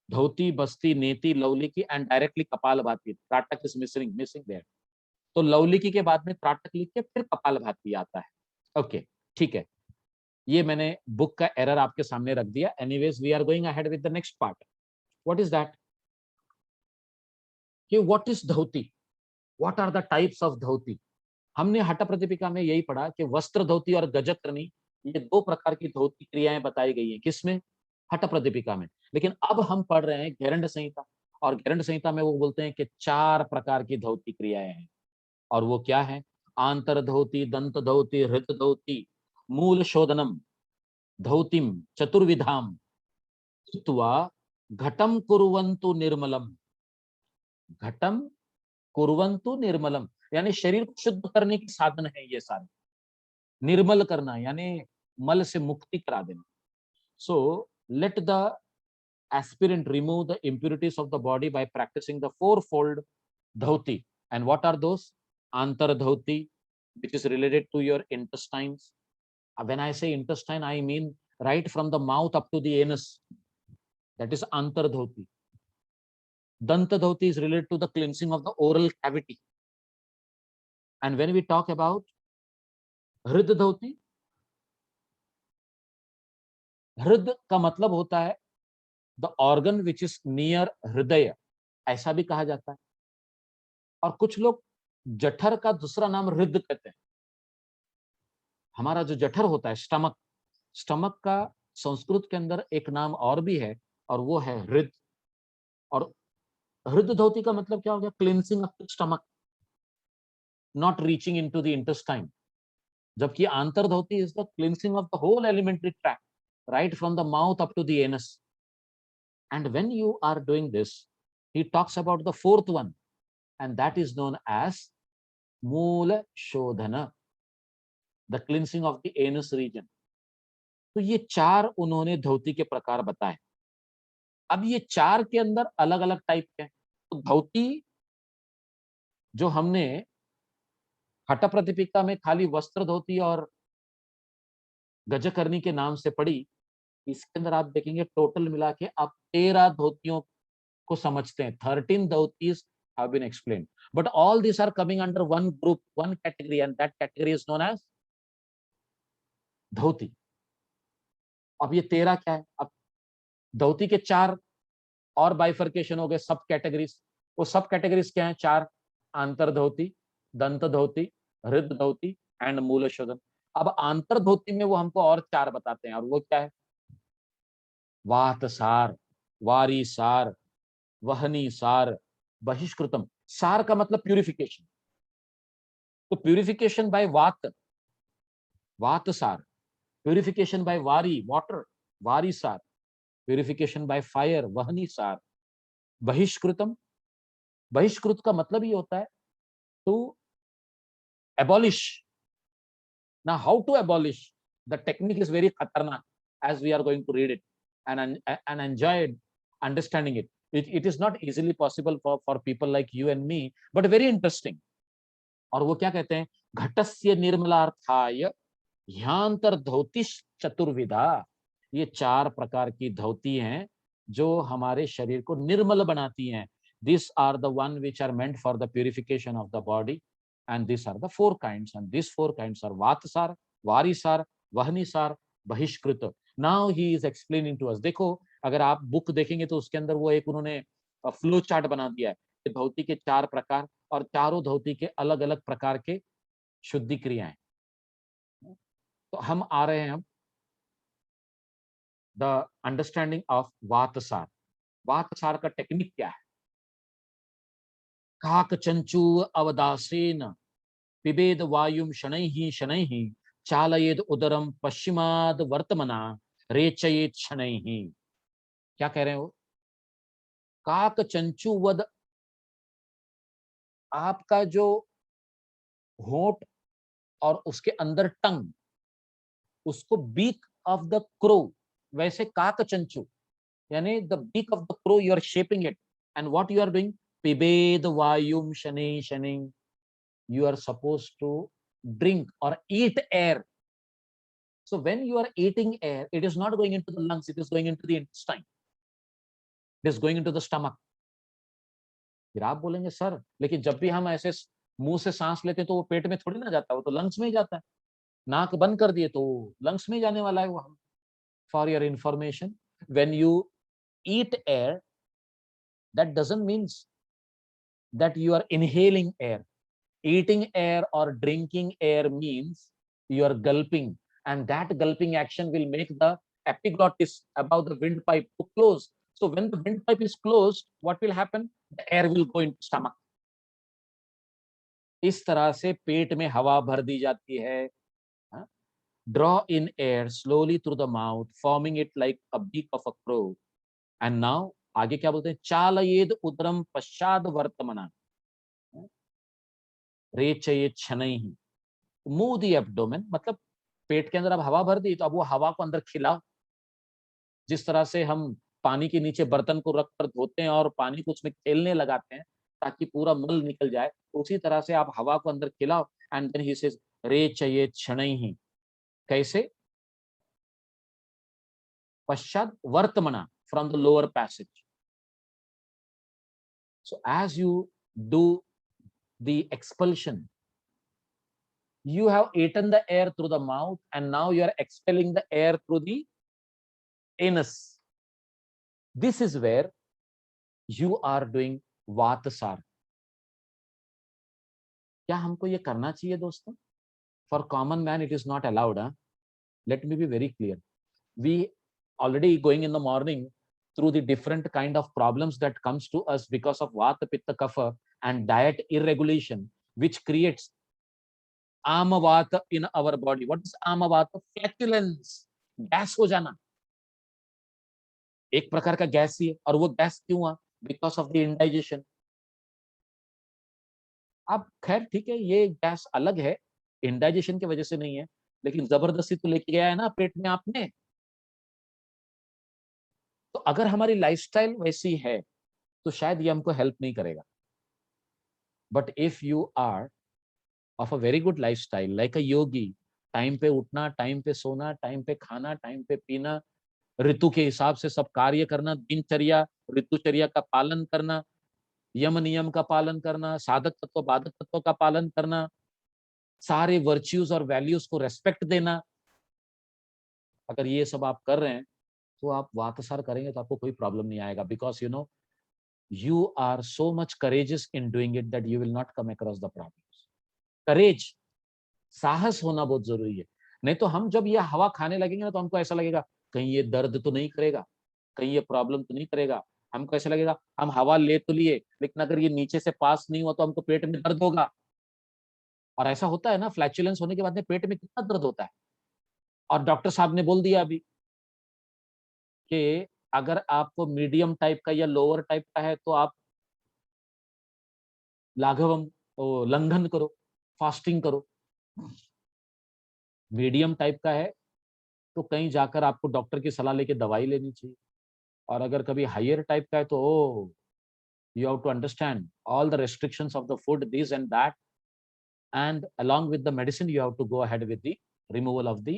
dhauti basti neti लवलिकी and directly कपाल भाती, त्राटक इज मिसिंग देयर। तो लवलिकी के बाद में त्राटक लिख के फिर कपाल भाती आता है। ओके ठीक है, ये मैंने बुक का एरर आपके सामने रख दिया। Anyways we are going ahead with the next part. What is that? कि what is dhauti, what are the types of dhauti. हमने हठ प्रतिपिका में यही पढ़ा कि वस्त्र धोती और गजत्रनी, ये दो प्रकार की धोती क्रियाएं बताई गई हैं। किसमें? हठ प्रतिपिका में। लेकिन अब हम पढ़ रहे हैं गैरंड संहिता, और गैरंड संहिता में वो बोलते हैं कि 4 प्रकार की धोती क्रियाएं हैं। और वो क्या है? आंतर धोती, दंत धोती, हृत धोती, मूल शोधनम, धोतिम चतुर्विधाम कृत्वा घटम कुर्वन्तु निर्मलम। घटम कुर्वन्तु निर्मलम यानी शरीर को शुद्ध करने के साधन है ये सारे। निर्मल करना यानी मल से मुक्ति करा देना। So let the aspirant remove the impurities of the body by practicing the fourfold dhoti. And what are those? Antar dhoti, which is related to your intestines. When I say intestine, I mean right from the mouth up to the anus. That is antar dhoti. Danta dhoti is related to the cleansing of the oral cavity. And when we talk about hrid dhoti, हृद का मतलब होता है the organ which is near हृदय, ऐसा भी कहा जाता है। और कुछ लोग जठर का दूसरा नाम हृद कहते हैं। हमारा जो जठर होता है स्टमक, स्टमक का संस्कृत के अंदर एक नाम और भी है, और वो है हृद। और हृद धोती का मतलब क्या हो गया? Cleansing of the stomach, not reaching into the intestine. जबकि antar dhauti is the cleansing of the whole alimentary tract, right from the mouth up to the anus. And when you are doing this, he talks about the fourth one, and that is known as Moola Shodhana, the cleansing of the anus region. तो ये चार उन्होंने धोती के प्रकार बताए। अब ये चार के अंदर अलग अलग टाइप के हैं। तो धोती जो हमने हठ प्रतिपिका में खाली वस्त्र धोती और गजकर्णी के नाम से पढ़ी, इसके अंदर आप देखेंगे टोटल मिला के आप 13 धोतियों को समझते हैं। 13 dhotis have been explained, but all these are coming under one group, one category, and that category is known as धोती। अब ये 13 क्या है? अब धोती के चार और बाइफर्केशन हो गए, सब कैटेगरीज। वो सब कैटेगरीज क्या है? चार: आंतर धोती, दंत धोती, हृद धोती एंड मूल शोधन। अब आंतर धोती में वो हमको और चार बताते हैं, और वो क्या है? वात सार, वारी सार, वहनी सार, बहिष्कृतम। सार का मतलब प्यूरिफिकेशन। तो प्यूरिफिकेशन बाय वात, वात सार; प्यूरिफिकेशन बाय वारी, वाटर, वारी सार; प्यूरिफिकेशन बाय फायर, वहनी सार; बहिष्कृतम, बहिष्कृत का मतलब ही होता है to abolish. Now how to abolish? The technique is very khatarnak, as we are going to read it and enjoy understanding it. It is not easily possible for people like you and me, but very interesting. और वो क्या कहते हैं? घटस्य निर्मलार्थाय ह्यांतर धोतिश चतुर्विधा। ये चार प्रकार की धोती हैं जो हमारे शरीर को निर्मल बनाती हैं। These are the one which are meant for the purification of the body, and these are the four kinds, and these four kinds are vatsar, varisar, vahnisar, बहिष्कृत। Now he is explaining to us. देखो, अगर आप book देखेंगे तो उसके अंदर वो एक उन्होंने फ्लो चार्ट बना दिया है कि धोती के चार प्रकार और चारों धोती के अलग अलग प्रकार के शुद्धि क्रियाएं। तो हम आ रहे हैं द अंडरस्टैंडिंग ऑफ वातसार। वातसार का टेक्निक क्या है? काक चंचू अवदासेन पिबेद वायुम शनैहि शनैहि चालयेद उदरम पश्चिमाद वर्तमना रेचयेत शनैहि। क्या कह रहे हैं वो? काक चंचू वद, आपका जो होंठ और उसके अंदर टंग, उसको बीक ऑफ द क्रो, वैसे काक चंचू यानी the beak of the crow, you are shaping it, and what you are doing? पिबेद वायुम शनि शनि, you are supposed to drink or eat air. So when you are eating air, it is not going into the lungs, it is going into the intestine, it is going into the stomach. फिर आप बोलेंगे sir, लेकिन जब भी हम ऐसे मुंह से सांस लेते हैं तो वो पेट में थोड़ी ना जाता है, वो तो लंग्स में ही जाता है। नाक बंद कर दिए तो लंग्स में ही जाने वाला है वो। हम, for your information, when you eat air, that doesn't means that you are inhaling air. Eating air or drinking air means you are gulping, and that gulping action will make the epiglottis above the windpipe to close. So when the windpipe is closed, what will happen? The air will go into stomach. इस तरह से पेट में हवा भर दी जाती है। Draw in air slowly through the mouth, forming it like a beak of a crow. And now आगे क्या बोलते हैं? चालयेद उदरम पश्चाद वर्तमना रेचयेत शनैहि। मूव द एब्डोमेन, मतलब पेट के अंदर अब हवा भर दी, तो अब वो हवा को अंदर खिलाओ। जिस तरह से हम पानी के नीचे बर्तन को रखकर धोते हैं और पानी को उसमें खेलने लगाते हैं ताकि पूरा मल निकल जाए, उसी तरह से आप हवा को अंदर खिलाओ। एंड देन ही सेज रेचयेत शनैहि। कैसे? पश्चात वर्तमना, from the lower passage. So as you do the expulsion, you have eaten the air through the mouth and now you are expelling the air through the anus. This is where you are doing vatsar. क्या हमको ये करना चाहिए दोस्तों? For common man it is not allowed. Let me be very clear. We already going in the morning through the different kind of problems that comes to us because of vata, pitta, kapha and diet irregulation, which creates amavata in our body. What is amavata? Flatulence, gas हो जाना, एक प्रकार का gas ही है। और वो gas क्यों हुआ? Because of the indigestion. अब खैर ठीक है, ये गैस अलग है, इंडाइजेशन की वजह से नहीं है, लेकिन जबरदस्ती तो लेके गया है ना पेट में आपने। तो अगर हमारी लाइफस्टाइल वैसी है तो शायद ये हमको हेल्प नहीं करेगा। But if you are of a very good lifestyle like a yogi, time पे उठना, टाइम पे सोना, टाइम पे खाना, टाइम पे पीना, ऋतु के हिसाब से सब कार्य करना, दिनचर्या ऋतुचर्या का पालन करना, यम नियम का पालन करना, साधक तत्व बाधक तत्व का पालन करना, सारे वर्च्यूज और वैल्यूज को रेस्पेक्ट देना, अगर ये सब आप कर रहे हैं तो आप वातसार करेंगे तो आपको कोई प्रॉब्लम नहीं आएगा। Because you are so much courageous in doing it that you will not come across the problems. Courage, साहस होना बहुत जरूरी है। नहीं तो हम जब ये हवा खाने लगेंगे ना तो हमको ऐसा लगेगा कहीं ये दर्द तो नहीं करेगा, कहीं ये प्रॉब्लम तो नहीं करेगा। हमको ऐसा लगेगा हम हवा ले तो लिए, लेकिन अगर ये नीचे से पास नहीं हुआ तो हमको पेट में दर्द होगा। और ऐसा होता है ना, फ्लैचुलेंस होने के बाद में पेट में कितना दर्द होता है। और डॉक्टर साहब ने बोल दिया अभी कि अगर आपको मीडियम टाइप का या लोअर टाइप का है तो आप लाघवम लंघन करो, फास्टिंग करो। मीडियम टाइप का है तो कहीं जाकर आपको डॉक्टर की सलाह लेके दवाई लेनी चाहिए। और अगर कभी हायर टाइप का है तो you have to understand all the restrictions of the food, this and that, and along with the medicine you have to go ahead with the removal of the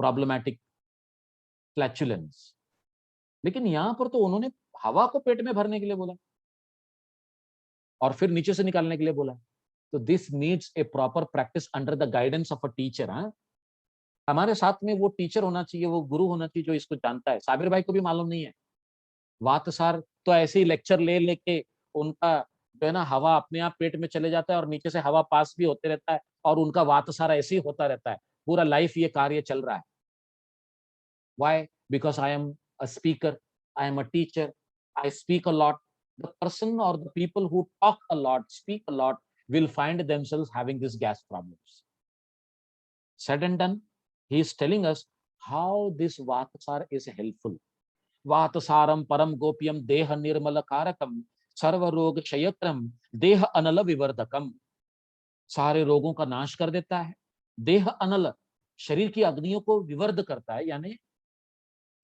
problematic flatulence। लेकिन यहाँ पर तो उन्होंने हवा को पेट में भरने के लिए बोला और फिर नीचे से निकालने के लिए बोला। तो this needs a proper practice under the guidance of a teacher. हाँ, हमारे साथ में वो टीचर होना चाहिए, वो गुरु होना चाहिए जो इसको जानता है। साबिर भाई को भी मालूम नहीं है, वातसार तो ऐसे ही लेक्चर ले लेके उनका जो है ना हवा अपने आप पेट में चले जाता है और नीचे से हवा पास भी होते रहता है और उनका वातसार ऐसे ही होता रहता है, पूरा लाइफ ये कार्य चल रहा है। Why? Because I am a speaker, I am a teacher, I speak a lot. The person or the people who talk a lot, speak a lot, will find themselves having these gas problems. Said and done, he is telling us how this Vatasar is helpful. Vatasaram param gopyam deha nirmala karakam sarva rog shayakram deha anala vivardakam। सारे रोगों का नाश कर देता है। देह अनल, शरीर की अग्नियों को विवर्ध करता है, यानी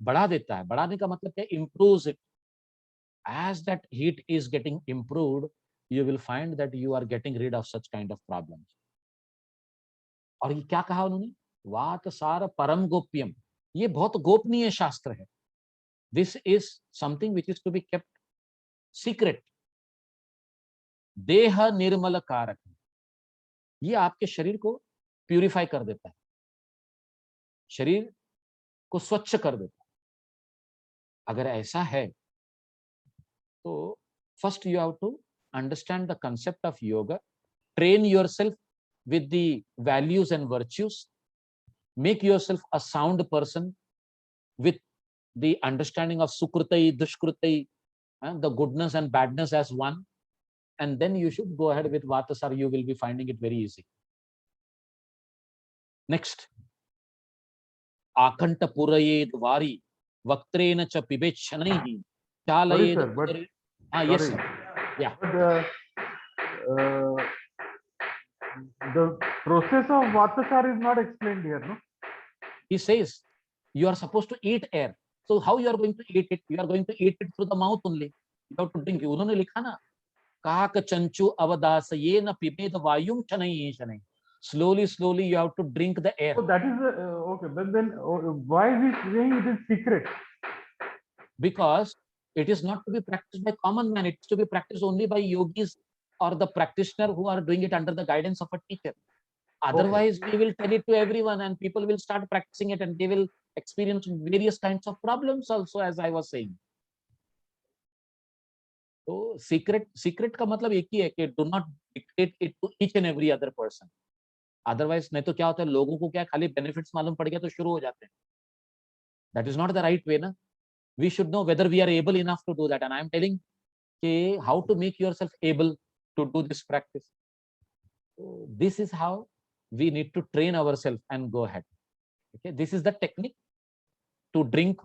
बढ़ा देता है। बढ़ाने का मतलब क्या? improves it। as that heat is getting improved, you will find that you are getting rid of such kind of problems। और ये क्या कहा उन्होंने? वात सार परम गोप्यम, ये बहुत गोपनीय शास्त्र है। This is something which is to be kept secret. देह निर्मल कारक, ये आपके शरीर को प्यूरिफाई कर देता है, शरीर को स्वच्छ कर देता है। अगर ऐसा है तो first you have to understand the concept of yoga, train yourself with the values and virtues, make yourself a sound person with the understanding of sukritai, dushkritai, the goodness and badness as one, and then you should go ahead with vatasar. You will be finding it very easy. Next, akanta purayed vari vaktrena cha pibechanaihi Sorry, chalayed sir, but udari. Yes, sorry, sir. Yeah. but uh, the process of Vatasar is not explained here, no? He says you are supposed to eat air. So how you are going to eat it? You are going to eat it through the mouth only. You have to drink. उन्होंने लिखा ना, काक चंचु अवदास ये न पिबेद वायुम शनैः शनैः। Slowly, slowly you have to drink the air, So that is okay. But then why is he saying it is secret? because it is not to be practiced by common man. It's to be practiced only by yogis or the practitioner who are doing it under the guidance of a teacher. Otherwise, we will tell it to everyone and people will start practicing it and they will experience various kinds of problems also, as I was saying. तो secret का मतलब एक ही है कि do not dictate it to each and every other person. Otherwise नहीं तो क्या होता है, लोगों को क्या खाली बेनिफिट्स मालूम पड़ गया तो शुरू हो जाते हैं. That is not the right way ना. We should know whether we are able enough to do that. And I am telling कि how to make yourself able to do this practice. This is how we need to train ourselves and go ahead. Okay, this is the technique to drink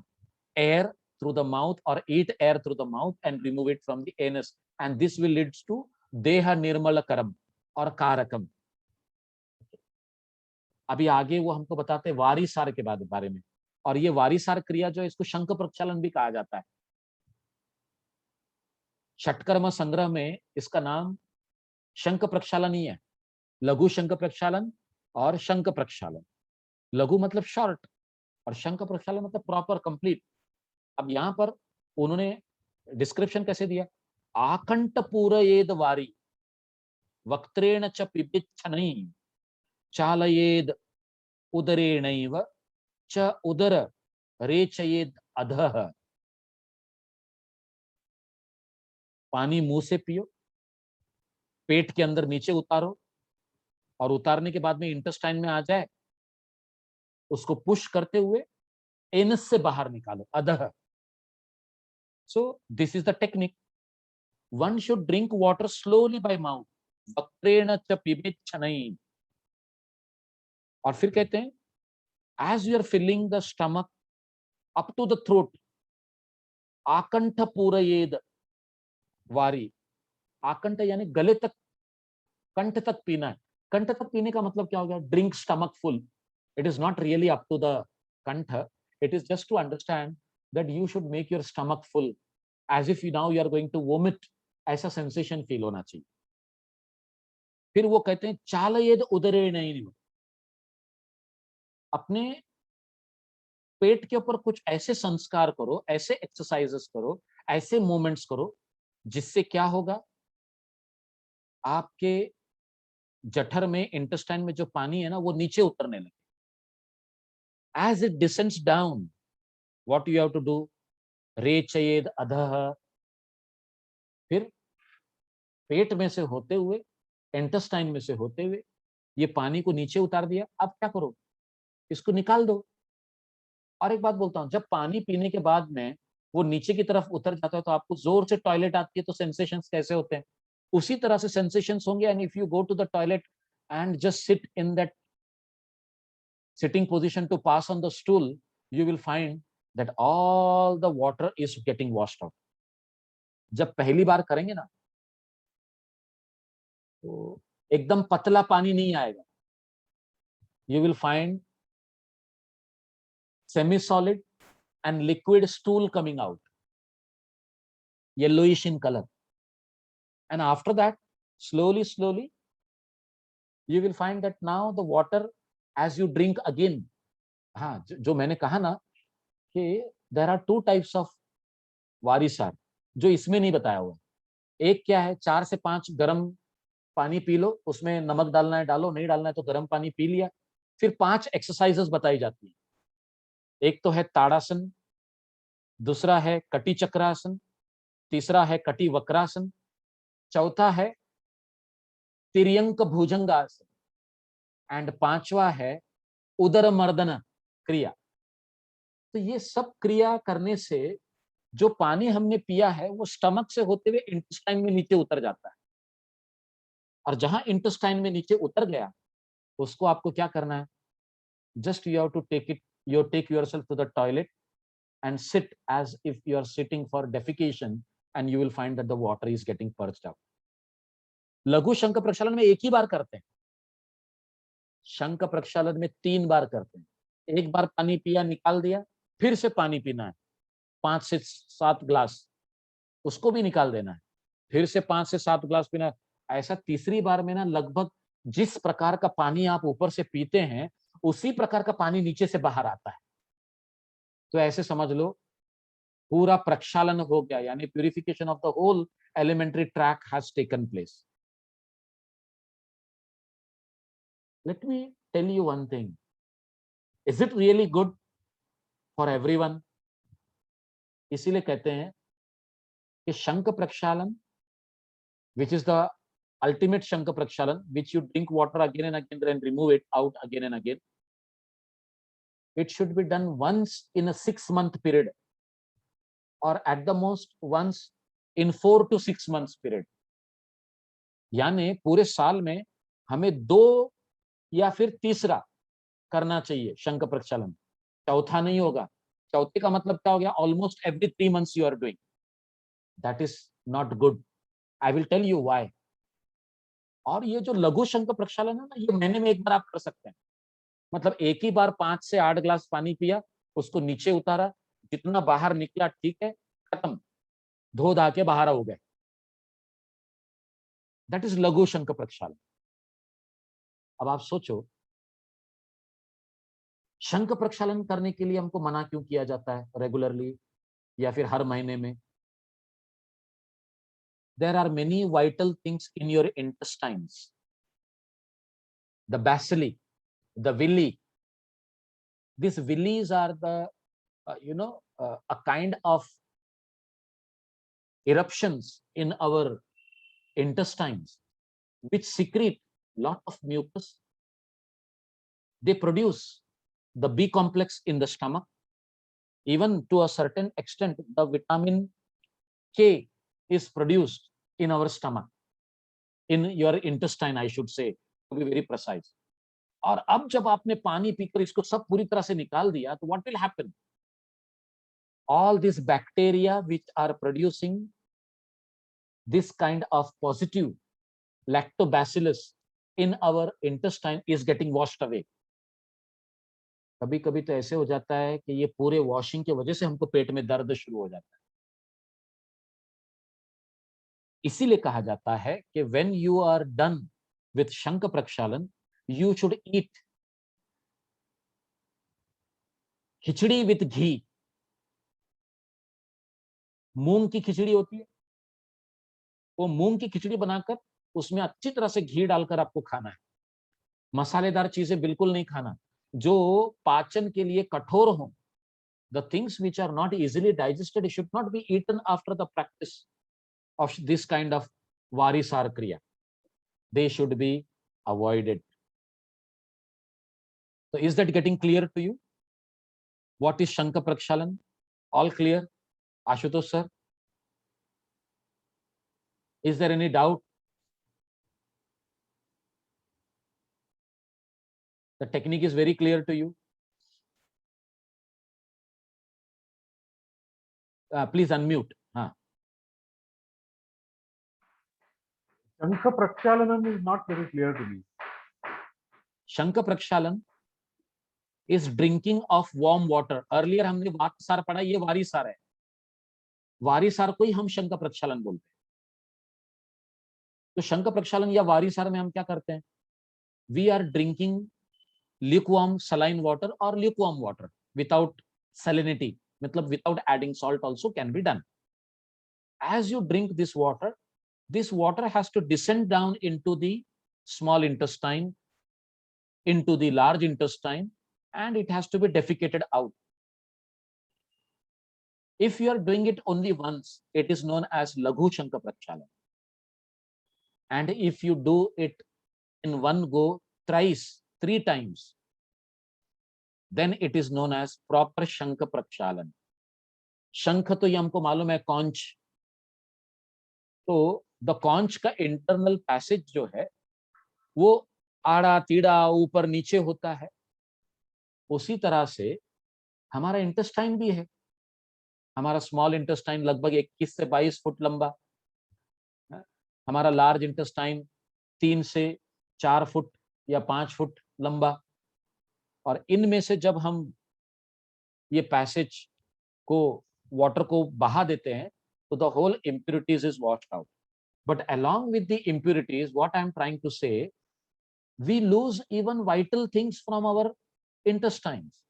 air through the mouth or eat air through the mouth and remove it from the anus, and this will leads to deha nirmalakaram or karakam. अभी आगे वो हमको बताते हैं वारिसार के बारे में. और ये वारिसार क्रिया जो है इसको शंख प्रक्षालन भी कहा जाता है. षटकर्म संग्रह में इसका नाम शंख प्रक्षालन ही है. लघु शंख प्रक्षालन और शंख प्रक्षालन. लघु मतलब शॉर्ट और शंख प्रक्षालन मतलब प्रॉपर कंप्लीट. अब यहाँ पर उन्होंने डिस्क्रिप्शन कैसे दिया, आकंठ पूरयेद वारी वक्त्रेण च पिपिच्छनै चालयेद उदरेणैव च उदर रेचयेद अधः. पानी मुंह से पियो, पेट के अंदर नीचे उतारो, और उतारने के बाद में इंटेस्टाइन में आ जाए उसको पुश करते हुए एनस से बाहर निकालो, अधः. So this is the technique. One should drink water slowly by mouth, वक्त्रेण च पिबेच्छनै. और फिर कहते हैं as you are filling the stomach up to the throat, आकंठ पूरयेद वारी. आकंठ यानी गले तक, कंठ तक पीना है. कंठ तक पीने का मतलब क्या हो गया, drink stomach full. It is not really up to the कंठ. It is just to understand that you should make your stomach full as if you now you are going to vomit. ऐसा sensation feel होना चाहिए. फिर वो कहते हैं चालयेद उदरेणैव, अपने पेट के ऊपर कुछ ऐसे संस्कार करो, ऐसे एक्सरसाइजेस करो, ऐसे मूवमेंट्स करो जिससे क्या होगा, आपके जठर में, इंटेस्टाइन में जो पानी है ना वो नीचे उतरने लगे. As it descends down, what you have to do, रेचयेद अधः. फिर पेट में से होते हुए, इंटेस्टाइन में से होते हुए ये पानी को नीचे उतार दिया. अब क्या करो, इसको निकाल दो. और एक बात बोलता हूं, जब पानी पीने के बाद में वो नीचे की तरफ उतर जाता है तो आपको जोर से टॉयलेट आती है तो सेंसेशंस कैसे होते हैं, उसी तरह से सेंसेशंस होंगे. And if you go to the toilet and just sit in that sitting position to pass on the stool, you will find that all the water is getting washed out. जब पहली बार करेंगे ना तो एकदम पतला पानी नहीं आएगा. You will find semi solid and liquid stool coming out, yellowish in color. And after that, slowly you will find that now the water, as you drink again, हाँ, जो मैंने कहा ना कि there are two types of वारिसार जो इसमें नहीं बताया हुआ. एक क्या है, 4 से 5 गर्म पानी पी लो, उसमें नमक डालना है डालो, नहीं डालना है तो गर्म पानी पी लिया. फिर 5 एक्सरसाइजेस बताई जाती है. एक तो है ताड़ासन, दूसरा है कटी चक्रासन, तीसरा है कटी वक्रासन, चौथा है तिर्यंक भुजंगासन, एंड पांचवा है उदर मर्दन क्रिया. तो ये सब क्रिया करने से जो पानी हमने पिया है वो स्टमक से होते हुए इंटेस्टाइन में नीचे उतर जाता है. और जहां इंटेस्टाइन में नीचे उतर गया उसको आपको क्या करना है, just you have to take yourself to the toilet and sit as if you are sitting for defecation, and you will find that the water is getting purged out. लघु शंख प्रक्षालन में एक ही बार करते हैं, शंख प्रक्षालन में 3 बार करते हैं. एक बार पानी पिया, निकाल दिया, फिर से पानी पीना है 5 से 7 ग्लास, उसको भी निकाल देना है, फिर से 5 से 7 ग्लास पीना है. ऐसा तीसरी बार में ना लगभग जिस प्रकार का पानी आप ऊपर से पीते हैं उसी प्रकार का पानी नीचे से बाहर आता है. तो ऐसे समझ लो पूरा प्रक्षालन हो गया, यानी purification of the whole alimentary tract has taken place. Let me tell you one thing, is it really good for everyone? इसीलिए कहते हैं कि Shankha Prakshalan, which is the ultimate Shankha Prakshalan, which you drink water again and again and remove it out again and again. It should be done once in a 6-month period, or at the most once in 4 to 6 months period. यानी पूरे साल में हमें 2 या फिर तीसरा करना चाहिए शंख प्रक्षालन, चौथा नहीं होगा। चौथे का मतलब क्या हो गया? Almost every 3 months you are doing. That is not good. I will tell you why. और ये जो लघु शंख प्रक्षालन है ना, ये महीने में एक बार आप कर सकते हैं। मतलब एक ही बार 5 से 8 ग्लास पानी पिया, उसको नीचे उतारा, जितना बाहर निकला ठीक है, खत्म, धो धा के बाहर हो गए। दैट इज लघु शंख प्रक्षालन। अब आप सोचो, शंख प्रक्षालन करने के लिए हमको मना क्यों किया जाता है रेगुलरली या फिर हर महीने में? There are many vital things in your intestines. The bacilli, the villi. These villis are the, a kind of eruptions in our intestines, which secrete lot of mucus. They produce the B complex in the stomach. Even to a certain extent, the vitamin K is produced in our stomach, in your intestine, I should say, to be very precise. और अब जब आपने पानी पीकर इसको सब पूरी तरह से निकाल दिया, तो what will happen? All these bacteria which are producing this kind of positive lactobacillus in our intestine is getting washed away. कभी कभी तो ऐसे हो जाता है कि ये पूरे वॉशिंग की वजह से हमको पेट में दर्द शुरू हो जाता है। इसीलिए कहा जाता है कि when you are done with शंख प्रक्षालन, you should eat khichdi with घी। मूंग की खिचड़ी होती है, वो मूंग की खिचड़ी बनाकर उसमें अच्छी तरह से घी डालकर आपको खाना है। मसालेदार चीजें बिल्कुल नहीं खाना, जो पाचन के लिए कठोर हो। The things which are not easily digested should not be eaten after the practice of this kind of Varisar Kriya. They should be avoided. So is that getting clear to you? What is Shankha Prakshalan? All clear? Ashutosh sir? Is there any doubt? The technique is very clear to you. Please unmute. Shankha Prakshalanam is not very clear to me. Shankha Prakshalan is drinking of warm water. Earlier हमने वातसार पढ़ा, ये वारीसार है। वारीसार को ही हम शंख प्रक्षालन बोलते हैं। तो शंख प्रक्षालन या वारीसार में हम क्या करते हैं? We are drinking lukewarm saline water or lukewarm water without salinity, मतलब without adding salt also can be done. As you drink this water has to descend down into the small intestine, into the large intestine, and it has to be defecated out. If you are doing it only once, it is known as Laghu Shankha Prakshalan. And if you do it in one go thrice, 3 times, then it is known as proper Shankha Prakshalan. शंख तो ये हमको मालूम है, conch. तो the conch का internal passage जो है वो आड़ा तीड़ा ऊपर नीचे होता है। उसी तरह से हमारा इंटेस्टाइन भी है। हमारा स्मॉल इंटेस्टाइन लगभग 21 से 22 फुट लंबा, हमारा लार्ज इंटेस्टाइन 3 से 4 फुट या 5 फुट लंबा। और इनमें से जब हम ये पैसेज को, वाटर को बहा देते हैं, तो the whole impurities is washed out. But along with the impurities, what I am trying to say, we lose even vital things from our intestines,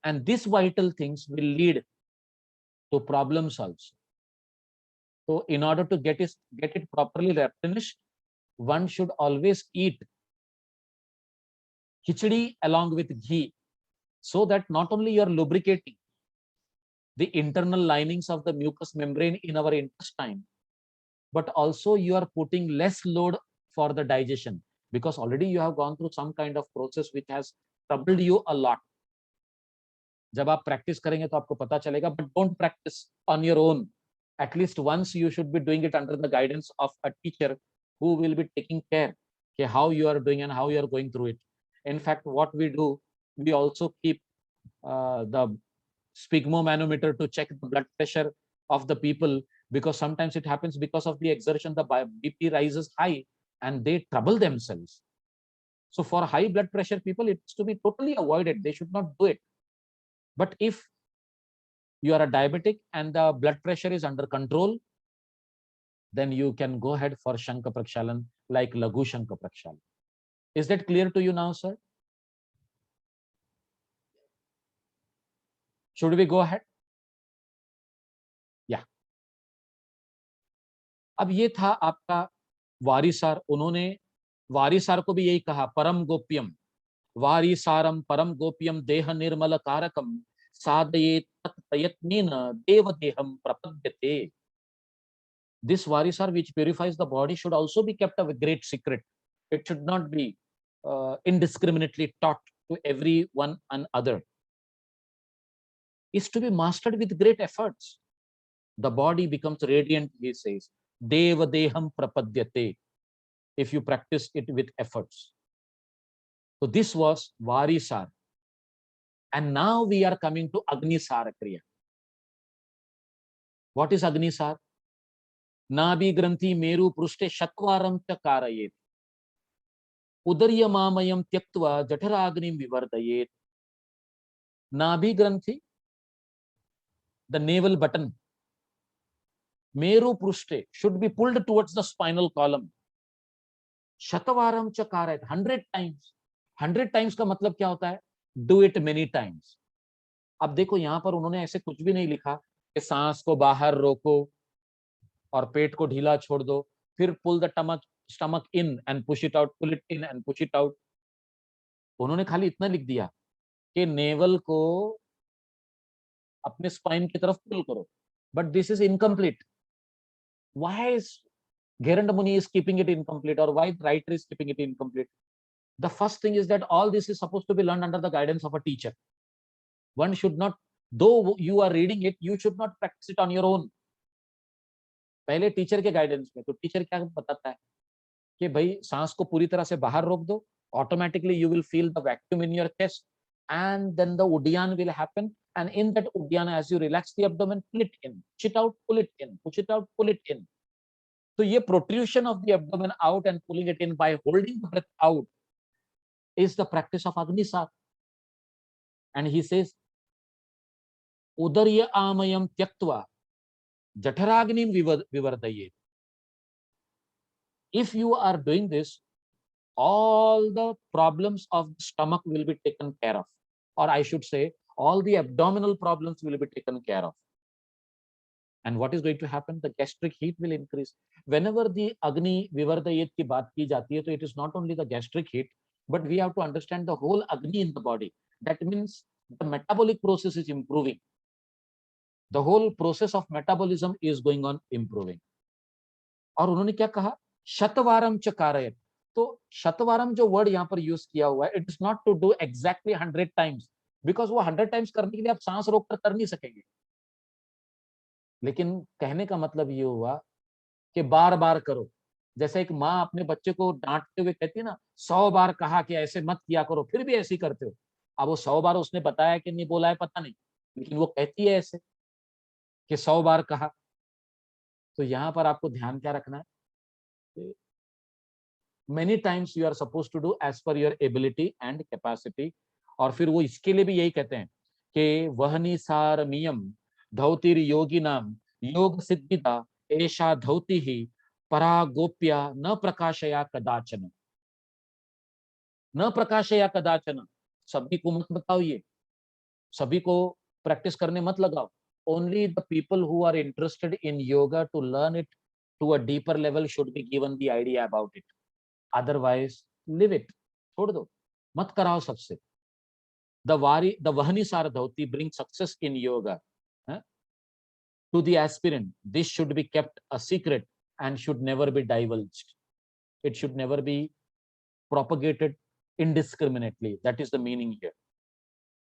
and these vital things will lead to problems also. So in order to get it properly replenished, one should always eat khichdi along with ghee, so that not only you are lubricating the internal linings of the mucous membrane in our intestine, but also you are putting less load for the digestion, because already you have gone through some kind of process which has troubled you a lot. जब आप practice करेंगे तो आपको पता चलेगा, but don't practice on your own. At least once you should be doing it under the guidance of a teacher who will be taking care okay, how you are doing and how you are going through it. In fact, what we do, we also keep the sphygmomanometer to check the blood pressure of the people, because sometimes it happens because of the exertion, the BP rises high and they trouble themselves. So for high blood pressure people, it's to be totally avoided. They should not do it. But if you are a diabetic and the blood pressure is under control, then you can go ahead for Shankha Prakshalan, like Laghu Shankha Prakshalan. Is that clear to you now, sir? Should we go ahead? Yeah. अब ये था आपका वारिसार. उन्होंने वारिसार को भी यही कहा, परम गोप्यम वारिसारम परम गोप्यम देह निर्मल कारकम साधये तत्प्रयत्नेन देव देहम प्रपद्यते. This varisar which purifies the body should also be kept a great secret. It should not be indiscriminately taught to everyone and other. Is to be mastered with great efforts. The body becomes radiant, he says. Deva deham prapadyate. If you practice it with efforts. So this was varisar. And now we are coming to Agnisara Kriya. What is Agnisar? Nabi Granthi Meru Prushte Shatvaram Chakarayet. Udaryamamayam Tyaktva Jataragnim Vivardayet. Nabi Granthi, the navel button. Meru Prushte should be pulled towards the spinal column. Shatvaram Chakarayet, 100 times. 100 times का मतलब क्या होता है? Do it many times. अब देखो यहां पर उन्होंने ऐसे कुछ भी नहीं लिखा कि सांस को बाहर रोको और पेट को ढीला छोड़ दो, फिर pull the stomach in and push it out, pull it in and push it out. उन्होंने खाली इतना लिख दिया कि नेवल को अपने स्पाइन की तरफ पुल करो. But this is incomplete. Why is Gheranda Muni is keeping it incomplete, or why writer is keeping it incomplete? The first thing is that all this is supposed to be learned under the guidance of a teacher. One should not, though you are reading it, you should not practice it on your own. पहले teacher के guidance में. तो teacher क्या बताता है कि भाई सांस को पूरी तरह से बाहर रोक दो, automatically you will feel the vacuum in your chest, and then the Udyan will happen, and in that Udyan, as you relax the abdomen, pull it in, push it out, pull it in, push it out, pull it in. So ये protrusion of the abdomen out and pulling it in by holding the breath out is the practice of Agnisar. And he says, Udarya amayam tyaktva jataragnim vivardayet. If you are doing this, all the problems of the stomach will be taken care of. Or I should say, all the abdominal problems will be taken care of. And what is going to happen? The gastric heat will increase. Whenever the Agni Vivardayet ki baat ki jati hai, so it is not only the gastric heat, but we have to understand the whole Agni in the body. That means the metabolic process is improving. The whole process of metabolism is going on improving. और उन्होंने क्या कहा? शतवारम च कारयत. तो शतवारम जो word यहाँ पर use किया हुआ है, it is not to do exactly 100 times, because वो 100 टाइम्स करने के लिए आप सांस रोककर कर नहीं सकेंगे. लेकिन कहने का मतलब ये हुआ कि बार बार करो. जैसे एक माँ अपने बच्चे को डांटते हुए कहती है ना, 100 बार कहा कि ऐसे मत किया करो, फिर भी ऐसे ही करते हो. अब वो 100 बार उसने बताया कि नहीं बोला है पता नहीं, लेकिन वो कहती है ऐसे कि 100 बार कहा. तो यहाँ पर आपको ध्यान क्या रखना है? Many times you are supposed to do as per your ability and capacity. और फिर वो इसके लिए भी यही कहते हैं कि वहनी सारमियम धौतिर योगी नाम योग सिद्धिता ऐशा धौति ही परागोप्या न प्रकाशया कदाचन. न प्रकाशया कदाचन. सभी को मत बताओ, ये सभी को प्रैक्टिस करने मत लगाओ. Only the people who are interested in yoga to learn it to a deeper level should be given the idea about it. Otherwise, leave it. छोड़ दो, मत कराओ सबसे. The Vahani Saradhauti brings success in yoga to the aspirant. This should be kept a secret and should never be divulged. It should never be propagated indiscriminately. That is the meaning here.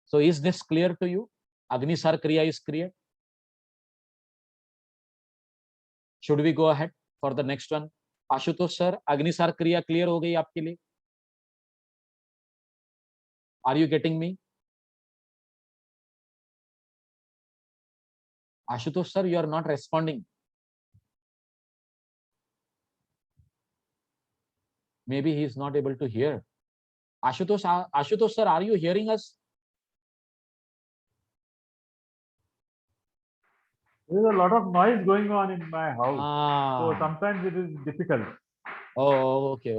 So is this clear to you? Agnisar Kriya is clear. Should we go ahead for the next one? Ashutosh sir, Agnisar Kriya clear हो गई आपके लिए? Are you getting me? Ashutosh sir, you are not responding. Maybe he is not able to hear. Ashutosh sir, are you hearing us? There is a lot of noise going on in my house, so Ah, sometimes it is difficult. oh, okay.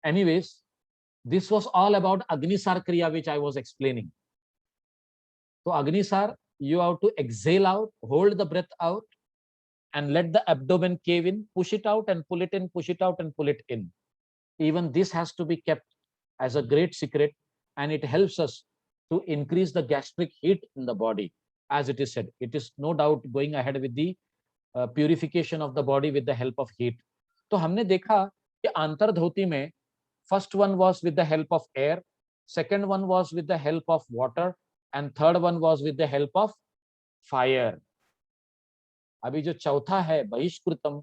Anyways, this was all about Agnisar Kriya, which I was explaining. So Agnisar, you have to exhale out, hold the breath out, and let the abdomen cave in, push it out and pull it in, push it out and pull it in. Even this has to be kept as a great secret, and it helps us to increase the gastric heat in the body. As it is said, it is no doubt going ahead with the purification of the body with the help of heat. तो हमने देखा कि अंतर्धोती में first one was with the help of air, second one was with the help of water, and third one was with the help of fire. अभी जो चौथा है बहिष्कृतम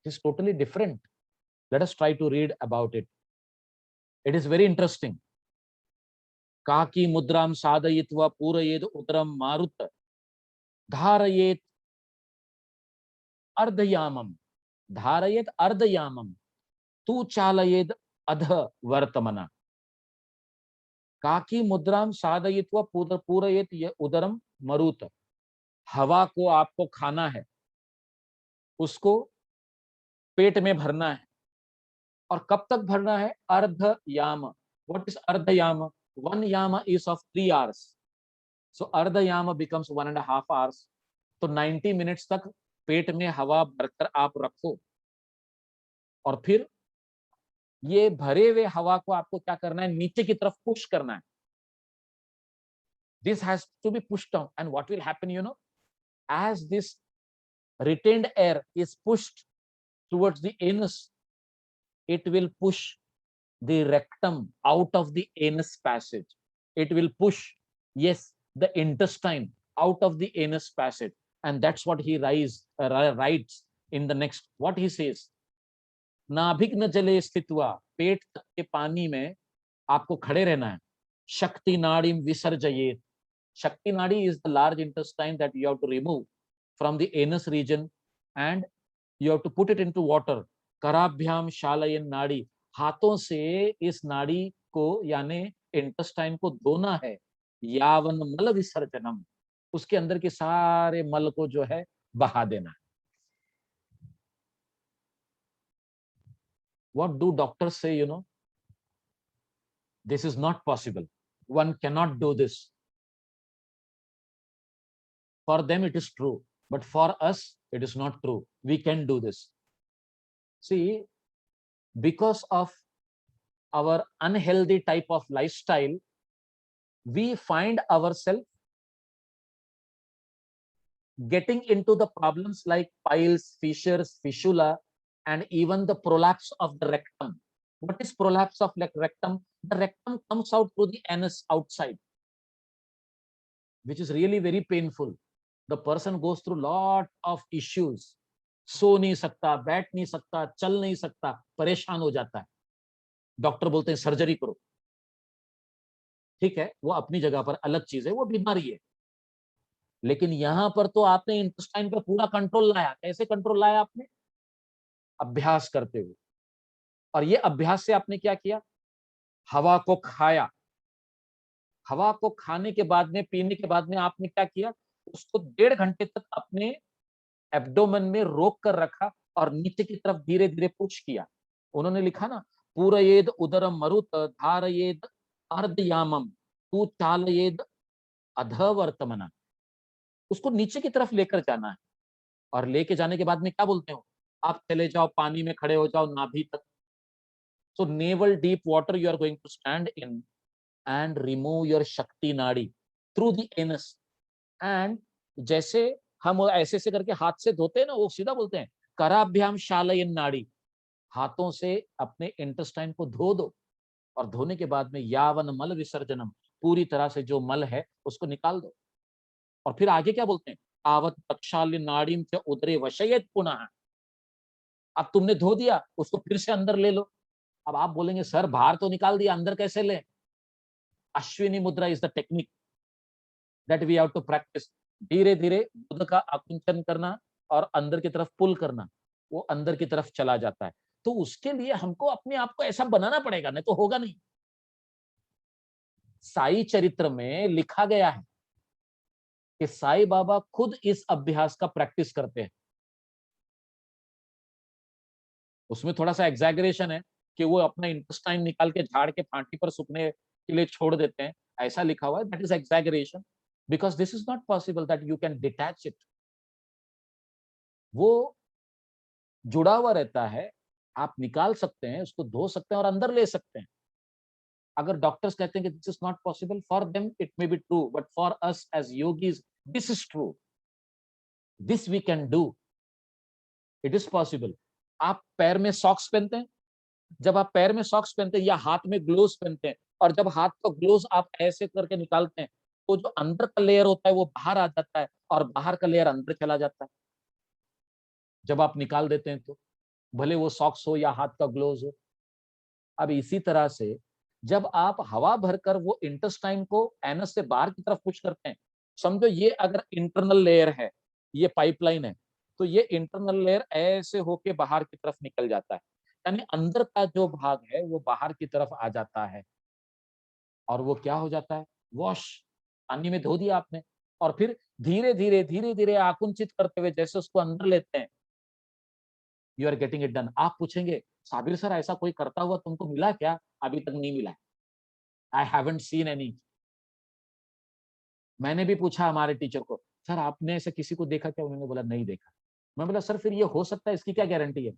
is totally different. Let us try to read about it. It is very interesting. काकी मुद्राम साधयित्वा पूरयेद उदरम मारुत धारयेत अर्धयामम धारयेत अर्धयामम तू चालयेद अध वर्तमना. काकी मुद्राम साधयित्वा पूरयेत उदरम मरुत. हवा को आपको खाना है, उसको पेट में भरना है, और कब तक भरना है? अर्ध याम. What is अर्ध याम? 1 yama is of 3 hours. So अर्ध याम becomes 1.5 hours. तो 90 minutes तक पेट में हवा भरकर आप रखो, और फिर ये भरे हुए हवा को आपको क्या करना है? नीचे की तरफ पुश करना है. This has to be pushed down, and what will happen, you know, as this retained air is pushed towards the anus, it will push the rectum out of the anus passage. It will push, yes, the intestine out of the anus passage. And that's what he writes in the next. What he says, नाभिग्न जले स्थित्वा, पेट तक के पानी में आपको खड़े रहना है. शक्ति नाड़ी विसर्जयेत. Shakti Nadi is the large intestine that you have to remove from the anus region, and you have to put it into water. Karabhyam Shalayan Nadi. हाथों से इस नाड़ी को यानी इंटेस्टाइन को धोना है. यावन मल विसर्जनम. उसके अंदर के सारे मल को जो है बहा देना है. What do doctors say, you know? This is not possible. One cannot do this. For them it is true, but for us it is not true. We can do this. See, because of our unhealthy type of lifestyle, we find ourselves getting into the problems like piles, fissures, fistula, and even the prolapse of the rectum. What is prolapse of rectum? The rectum comes out through the anus outside, which is really very painful. The person goes through lot of issues. सो नहीं सकता, बैठ नहीं सकता, चल नहीं सकता, परेशान हो जाता है. डॉक्टर बोलते हैं सर्जरी करो. ठीक है, वो अपनी जगह पर अलग चीज है, वो बीमारी है. लेकिन यहां पर तो आपने इंटेस्टाइन पे पूरा कंट्रोल लाया. कैसे कंट्रोल लाया आपने? अभ्यास करते हुए. और ये अभ्यास से आपने क्या किया? हवा को खाया. हवा को खाने के बाद में, पीने के बाद में आपने क्या किया? उसको 1.5 घंटे तक अपने एब्डोमेन में रोक कर रखा और नीचे की तरफ धीरे धीरे पुश किया. उन्होंने लिखा ना, पूरयेद उदरम मरुत धारयेद अर्धयामम तू चालयेद अधवर्तमना. उसको नीचे की तरफ लेकर जाना है, और लेके जाने के बाद में क्या बोलते हो? आप चले जाओ, पानी में खड़े हो जाओ नाभि तक. So navel deep water you are going to stand in and remove your Shakti Nadi through the anus. And जैसे हम वो ऐसे ऐसे करके हाथ से धोते हैं ना, वो सीधा बोलते हैं कराभ्याम शालयन नाड़ी, हाथों से अपने इंटेस्टाइन को धो दो, और धोने के बाद में यावन मल विसर्जनम, पूरी तरह से जो मल है उसको निकाल दो। और फिर आगे क्या बोलते हैं, आवत प्रक्षाल्य नाड़ीम च उदरे वशयेत पुनः, अब तुमने धो दिया उसको फिर से अंदर ले लो। अब आप बोलेंगे सर बाहर तो निकाल दिया, अंदर कैसे ले? Ashwini mudra is the technique that we have to practice. धीरे धीरे बुध का आकुंचन करना और अंदर की तरफ पुल करना, वो अंदर की तरफ चला जाता है। तो उसके लिए हमको अपने आप को ऐसा बनाना पड़ेगा, नहीं तो होगा नहीं। साई चरित्र में लिखा गया है कि साई बाबा खुद इस अभ्यास का प्रैक्टिस करते हैं। उसमें थोड़ा सा एग्जैगरेशन है कि वो अपना इंटेस्टाइन निकाल के झाड़ के फांटी पर सूखने के लिए छोड़ देते हैं, ऐसा लिखा हुआ है। That is exaggeration, because this is not possible that you can detach it. वो जुड़ा हुआ रहता है, आप निकाल सकते हैं, उसको धो सकते हैं और अंदर ले सकते हैं। अगर डॉक्टर्स कहते हैं कि this is not possible, for them it may be true, but for us as yogis this is true, this we can do, it is possible. आप पैर में सॉक्स पहनते हैं, जब आप पैर में सॉक्स पहनते हैं या हाथ में ग्लोव्स पहनते हैं, और जब हाथ का ग्लोव्स आप ऐसे करके निकालते हैं, तो जो अंदर का लेयर होता है वो बाहर आ जाता है और बाहर का लेयर अंदर चला जाता है जब आप निकाल देते हैं तो, भले वो सॉक्स हो या हाथ का ग्लोव्स हो। अब इसी तरह से जब आप हवा भरकर वो इंटेस्टाइन को एनस से बाहर की तरफ पुश करते हैं, समझो ये अगर इंटरनल लेयर है, ये पाइपलाइन है, तो ये इंटरनल लेयर ऐसे होके बाहर की तरफ निकल जाता है, यानी अंदर का जो भाग है वो बाहर की तरफ आ जाता है। और वो क्या हो जाता है, वॉश, पानी में धो दिया आपने, और फिर धीरे धीरे आकुंचित करते हुए जैसे उसको अंदर लेते हैं, you are getting it done. आप पूछेंगे साबिर सर ऐसा कोई करता हुआ तुमको मिला क्या? अभी तक नहीं मिला, आई हैवंट सीन एनी। मैंने भी पूछा हमारे टीचर को, सर आपने ऐसे किसी को देखा क्या? उन्होंने बोला नहीं देखा। मैं बोला सर फिर ये हो सकता है, इसकी क्या गारंटी है?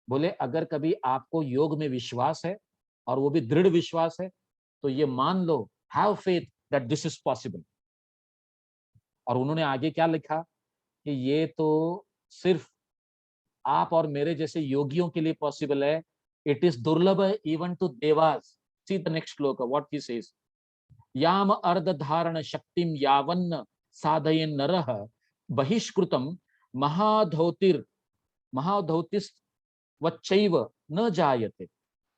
बोले अगर कभी आपको योग में विश्वास है, और वो भी दृढ़ विश्वास है, तो ये मान लो, have faith that this is possible. और उन्होंने आगे क्या लिखा कि ये तो सिर्फ आप और मेरे जैसे योगियों के लिए पॉसिबल है, इट इज दुर्लभ इवन टू देवास। See the next shloka what he says, याम अर्ध धारण शक्तिम यावन्न साधयन नरः बहिष्कृतम महाधौतिर महाधौतिस वच्चैव न जायते।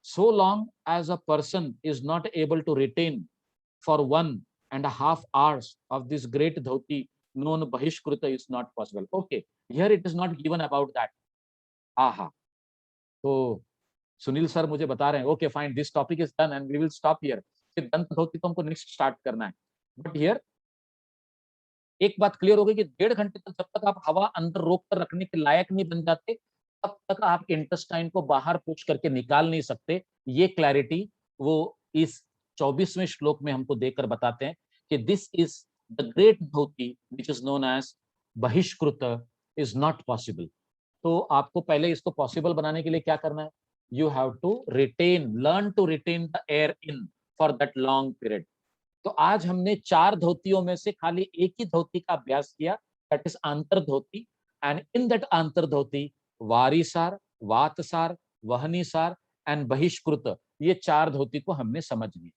So long as a person is not able to retain for 1.5 hours of this great dhoti known bahishkruta is not possible. Okay, here it is not given about that. Aha. तो Sunil sir मुझे बता रहे हैं okay fine this topic is done and we will stop here. फिर दंत धोती तो हमको next start करना है। बट हियर एक बात क्लियर हो गई कि 1.5 घंटे तक जब तक आप हवा अंदर रोक कर रखने के लायक नहीं बन जाते, तब तक आप इंटेस्टाइन को बाहर पुश करके निकाल नहीं सकते। ये क्लैरिटी वो इस 24वें श्लोक में हमको देकर बताते हैं कि दिस इज द ग्रेट धोती विच इज नोन एज बहिष्कृत इज नॉट पॉसिबल। तो आपको पहले इसको पॉसिबल बनाने के लिए क्या करना है, you have to retain, learn to retain the air in for that long period. तो आज हमने 4 धोतियों में से खाली एक ही धोती का अभ्यास किया, दैट इज आंतर धोती। एंड इन दैट आंतर धोती वारीसार, वातसार, वहनीसार एंड बहिष्कृत, ये 4 धोती को हमने समझ लिया।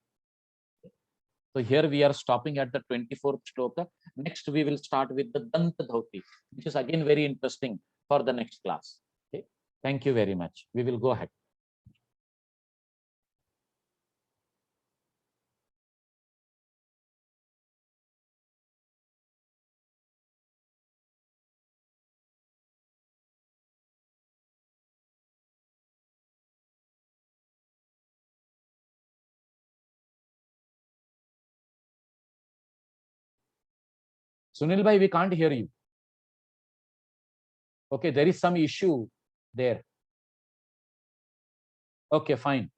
So here we are stopping at the 24th shloka. Next we will start with the Dant Dhoti, which is again very interesting for the next class. Okay. Thank you very much. We will go ahead. Sunil bhai, we can't hear you. Okay, there is some issue there. Okay, fine.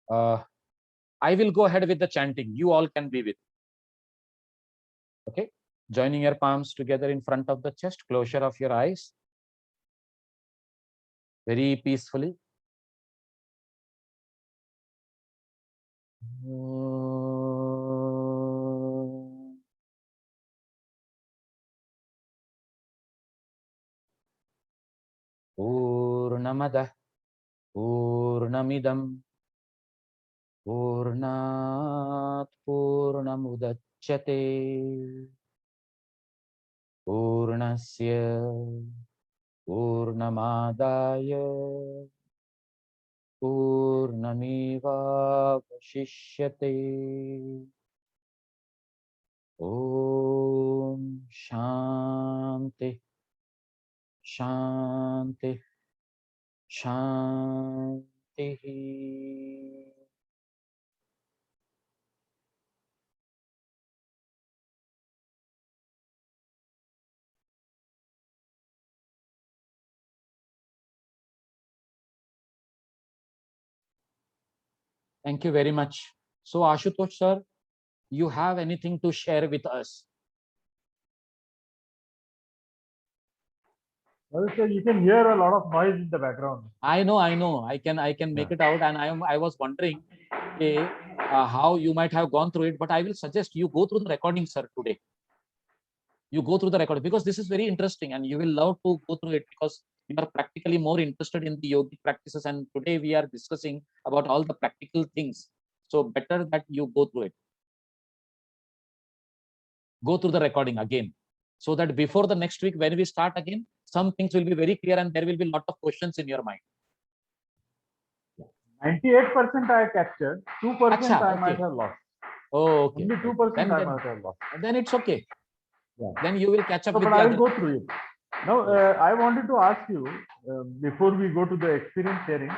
I will go ahead with the chanting. You all can be with. Okay. Joining your palms together in front of the chest, closure of your eyes. Very peacefully. Purnamadah Purnamidam Purnat Purnamudachyate Purnasya Purnamadaya Purnamevavashishyate. Om Shanti Shanti Shanti. Thank you very much. So Ashutosh sir, you have anything to share with us? Well, so you can hear a lot of noise in the background. I know. I can make Yeah. it out, and I was wondering how you might have gone through it, but I will suggest you go through the recording, sir, today. You go through the recording because this is very interesting, and you will love to go through it because you are practically more interested in the yogic practices. And today we are discussing about all the practical things. So better that you go through it. Go through the recording again, so that before the next week when we start again, some things will be very clear and there will be a lot of questions in your mind. 98% I captured, 2% Acha, I okay. might have lost. Oh, okay. Only 2% I might have lost. Then it's okay. Yeah. Then you will catch up So, with but the I will other. go through it. Now, I wanted to ask you before we go to the experience sharing.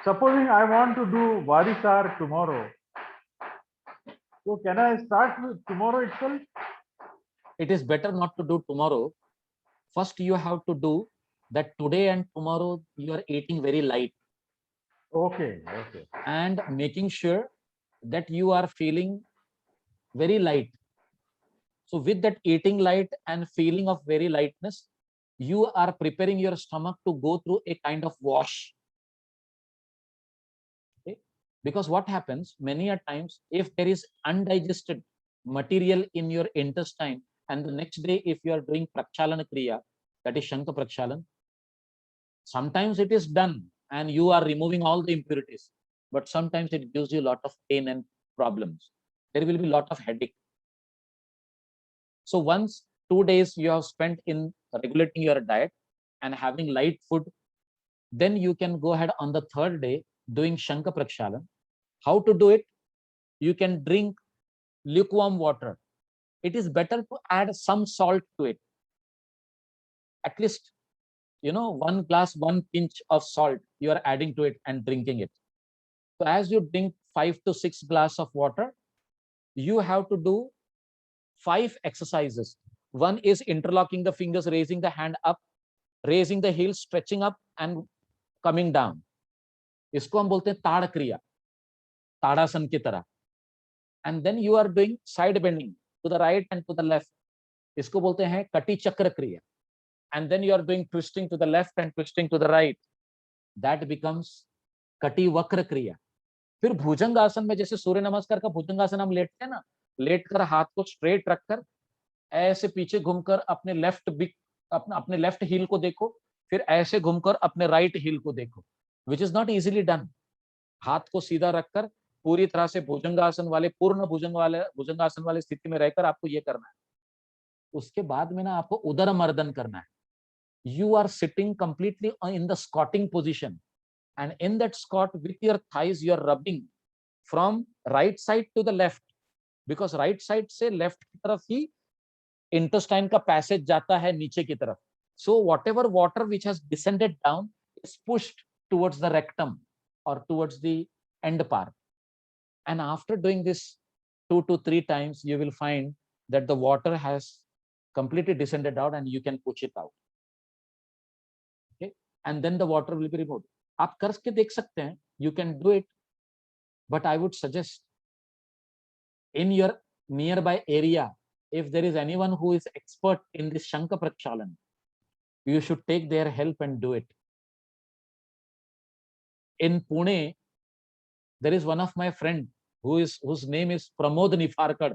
Supposing I want to do Varisar tomorrow, so can I start with tomorrow itself? It is better not to do tomorrow. First, you have to do that today and tomorrow. You are eating very light. Okay, okay. And making sure that you are feeling very light. So with that eating light and feeling of very lightness, you are preparing your stomach to go through a kind of wash. Okay? Because what happens many a times, if there is undigested material in your intestine, and the next day if you are doing Prakshalana Kriya, that is Shankha Prakshalan, sometimes it is done and you are removing all the impurities, but sometimes it gives you a lot of pain and problems. There will be a lot of headache. So once 2 days you have spent in regulating your diet and having light food, then you can go ahead on the third day doing Shankha Prakshalan. How to do it? You can drink lukewarm water. It is better to add some salt to it. At least, 1 glass, 1 pinch of salt you are adding to it and drinking it. So as you drink 5 to 6 glass of water, you have to do 5 exercises. One is interlocking the fingers, raising the hand up, raising the heel, stretching up and coming down. इसको हम बोलते हैं ताड़ क्रिया, ताड़ासन की तरह. And then you are doing side bending to the right and to the left. इसको बोलते हैं कटी चक्र क्रिया. And then you are doing twisting to the left and twisting to the right. That becomes कटी वक्र क्रिया. फिर भुजंगासन में जैसे सूर्य नमस्कार का भुजंगासन हम लेटते हैं ना, लेटकर हाथ को स्ट्रेट रखकर ऐसे पीछे घूमकर अपने अपने लेफ्ट हील को देखो, फिर ऐसे घूमकर अपने राइट हील को देखो, which is not easily done. हाथ को सीधा रखकर पूरी तरह से भुजंगासन वाले पूर्ण भुजंगासन वाले स्थिति में रहकर आपको ये करना है. उसके बाद में ना आपको उदर मर्दन करना है. You are sitting completely in the squatting position, and in that squat with your thighs you are rubbing from right side to the left, because right side से left की तरफ ही intestine का passage जाता है नीचे की तरफ. So whatever water which has descended down is pushed towards the rectum or towards the end part. And after doing this 2 to 3 times, you will find that the water has completely descended out and you can push it out. Okay, and then the water will be removed. आप करके देख सकते हैं, you can do it, but I would suggest in your nearby area, if there is anyone who is expert in this Shankha Prakshalan, you should take their help and do it. In Pune, there is one of my friend whose name is Pramod Nifarkar.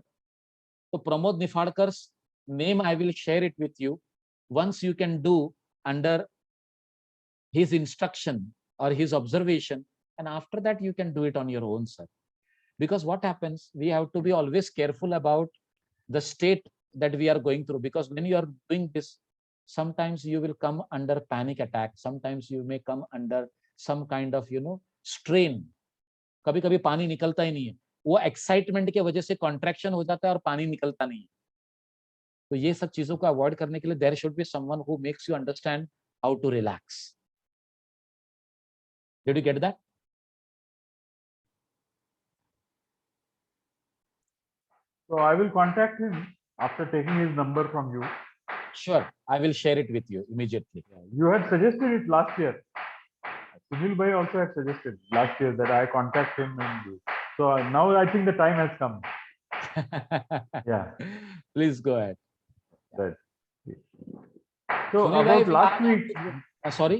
So Pramod Nifarkar's name I will share it with you. Once you can do under his instruction or his observation, and after that you can do it on your own, sir. Because what happens, we have to be always careful about the state that we are going through, because when you are doing this, sometimes you will come under panic attack, sometimes you may come under some kind of strain. कभी कभी पानी निकलता ही नहीं है, वो excitement के वजह से कॉन्ट्रैक्शन हो जाता है और पानी निकलता नहीं है. तो ये सब चीजों को अवॉइड करने के लिए there should be someone who makes you understand how to relax. Did you get that? So I will contact him after taking his number from you. Sure, I will share it with you immediately. You had suggested it last year. Sunil Bhai also had suggested last year that I contact him and you. So now I think the time has come. Yeah. Please go ahead. Right. So Sunil bhai, about last week, sorry,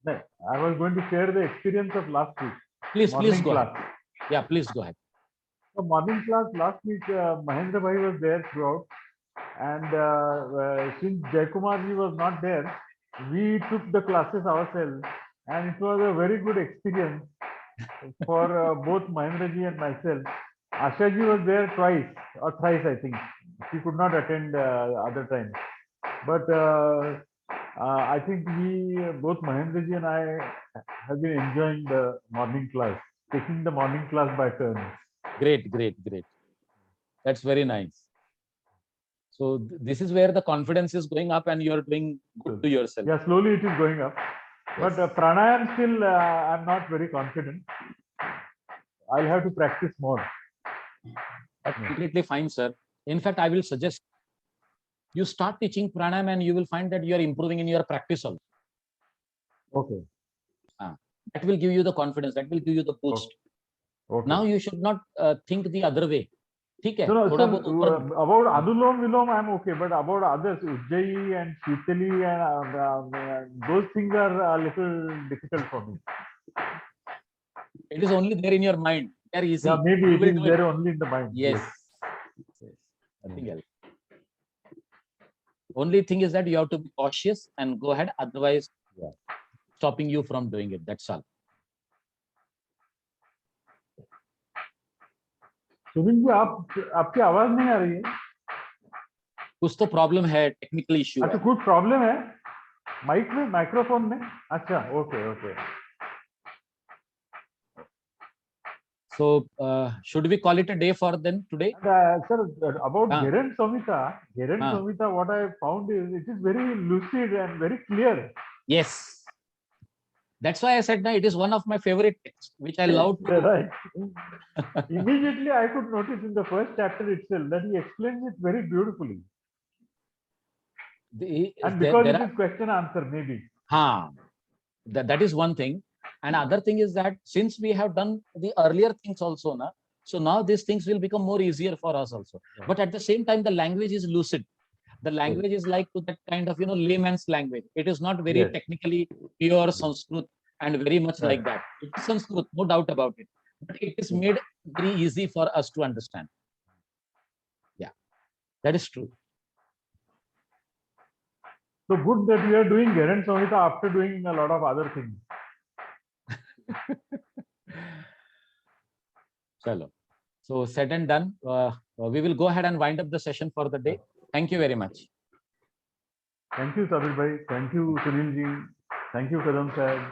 I was going to share the experience of last week. please Morning go class. ahead. Yeah, please go ahead. So morning class last week, Mahendra Bhai was there throughout, and since Jaikumar ji was not there, we took the classes ourselves, and it was a very good experience for both Mahendra ji and myself. Asha ji was there twice or thrice, I think. She could not attend other times, but I think both Mahendra ji and I have been enjoying the morning class, taking the morning class by turns. Great. That's very nice. So this is where the confidence is going up and you're doing good to yourself. Yeah, slowly it is going up. But Yes. pranayam still, I'm not very confident. I'll have to practice more. That's completely fine, sir. In fact, I will suggest you start teaching pranayam and you will find that you are improving in your practice also. Okay. That will give you the confidence, that will give you the boost. Okay. Now you should not think the other way. ठीक है, No, थोड़ा so, बहुत ऊपर. about Anulom Vilom, I'm okay. But about others, Ujjayi and Shitali and those things are a little difficult for me. It is only there in your mind. They are easy. Yeah, maybe You it will is do there only in the mind. Yes. Nothing else. Only thing is that you have to be cautious and go ahead. Otherwise, stopping you from doing it. That's all. Sunil ji, आपकी आवाज नहीं आ रही है. कुछ तो problem है, technical issue है. अच्छा, कुछ प्रॉब्लम है माइक में, माइक्रोफोन में. अच्छा, okay. So should we call it a day for then today? Sir, about Geren हाँ. Samhita, what I found is it is very lucid and very clear. Yes. That's why I said that it is one of my favorite texts, which I love. Right. Immediately I could notice in the first chapter itself that he explains it very beautifully. And because it is question answer, maybe. That is one thing. And other thing is that since we have done the earlier things also, so now these things will become more easier for us also. Yeah. But at the same time, the language is lucid. The language is like to that kind of layman's language. It is not very technically pure Sanskrit and very much like that. It is Sanskrit, no doubt about it. But it is made very easy for us to understand. Yeah, that is true. So good that we are doing Geren Samhita after doing a lot of other things. Chalo. So said and done. We will go ahead and wind up the session for the day. Thank you very much. Thank you, Sabir Bhai. Thank you, Sunil ji. Thank you, Kadam Sahib.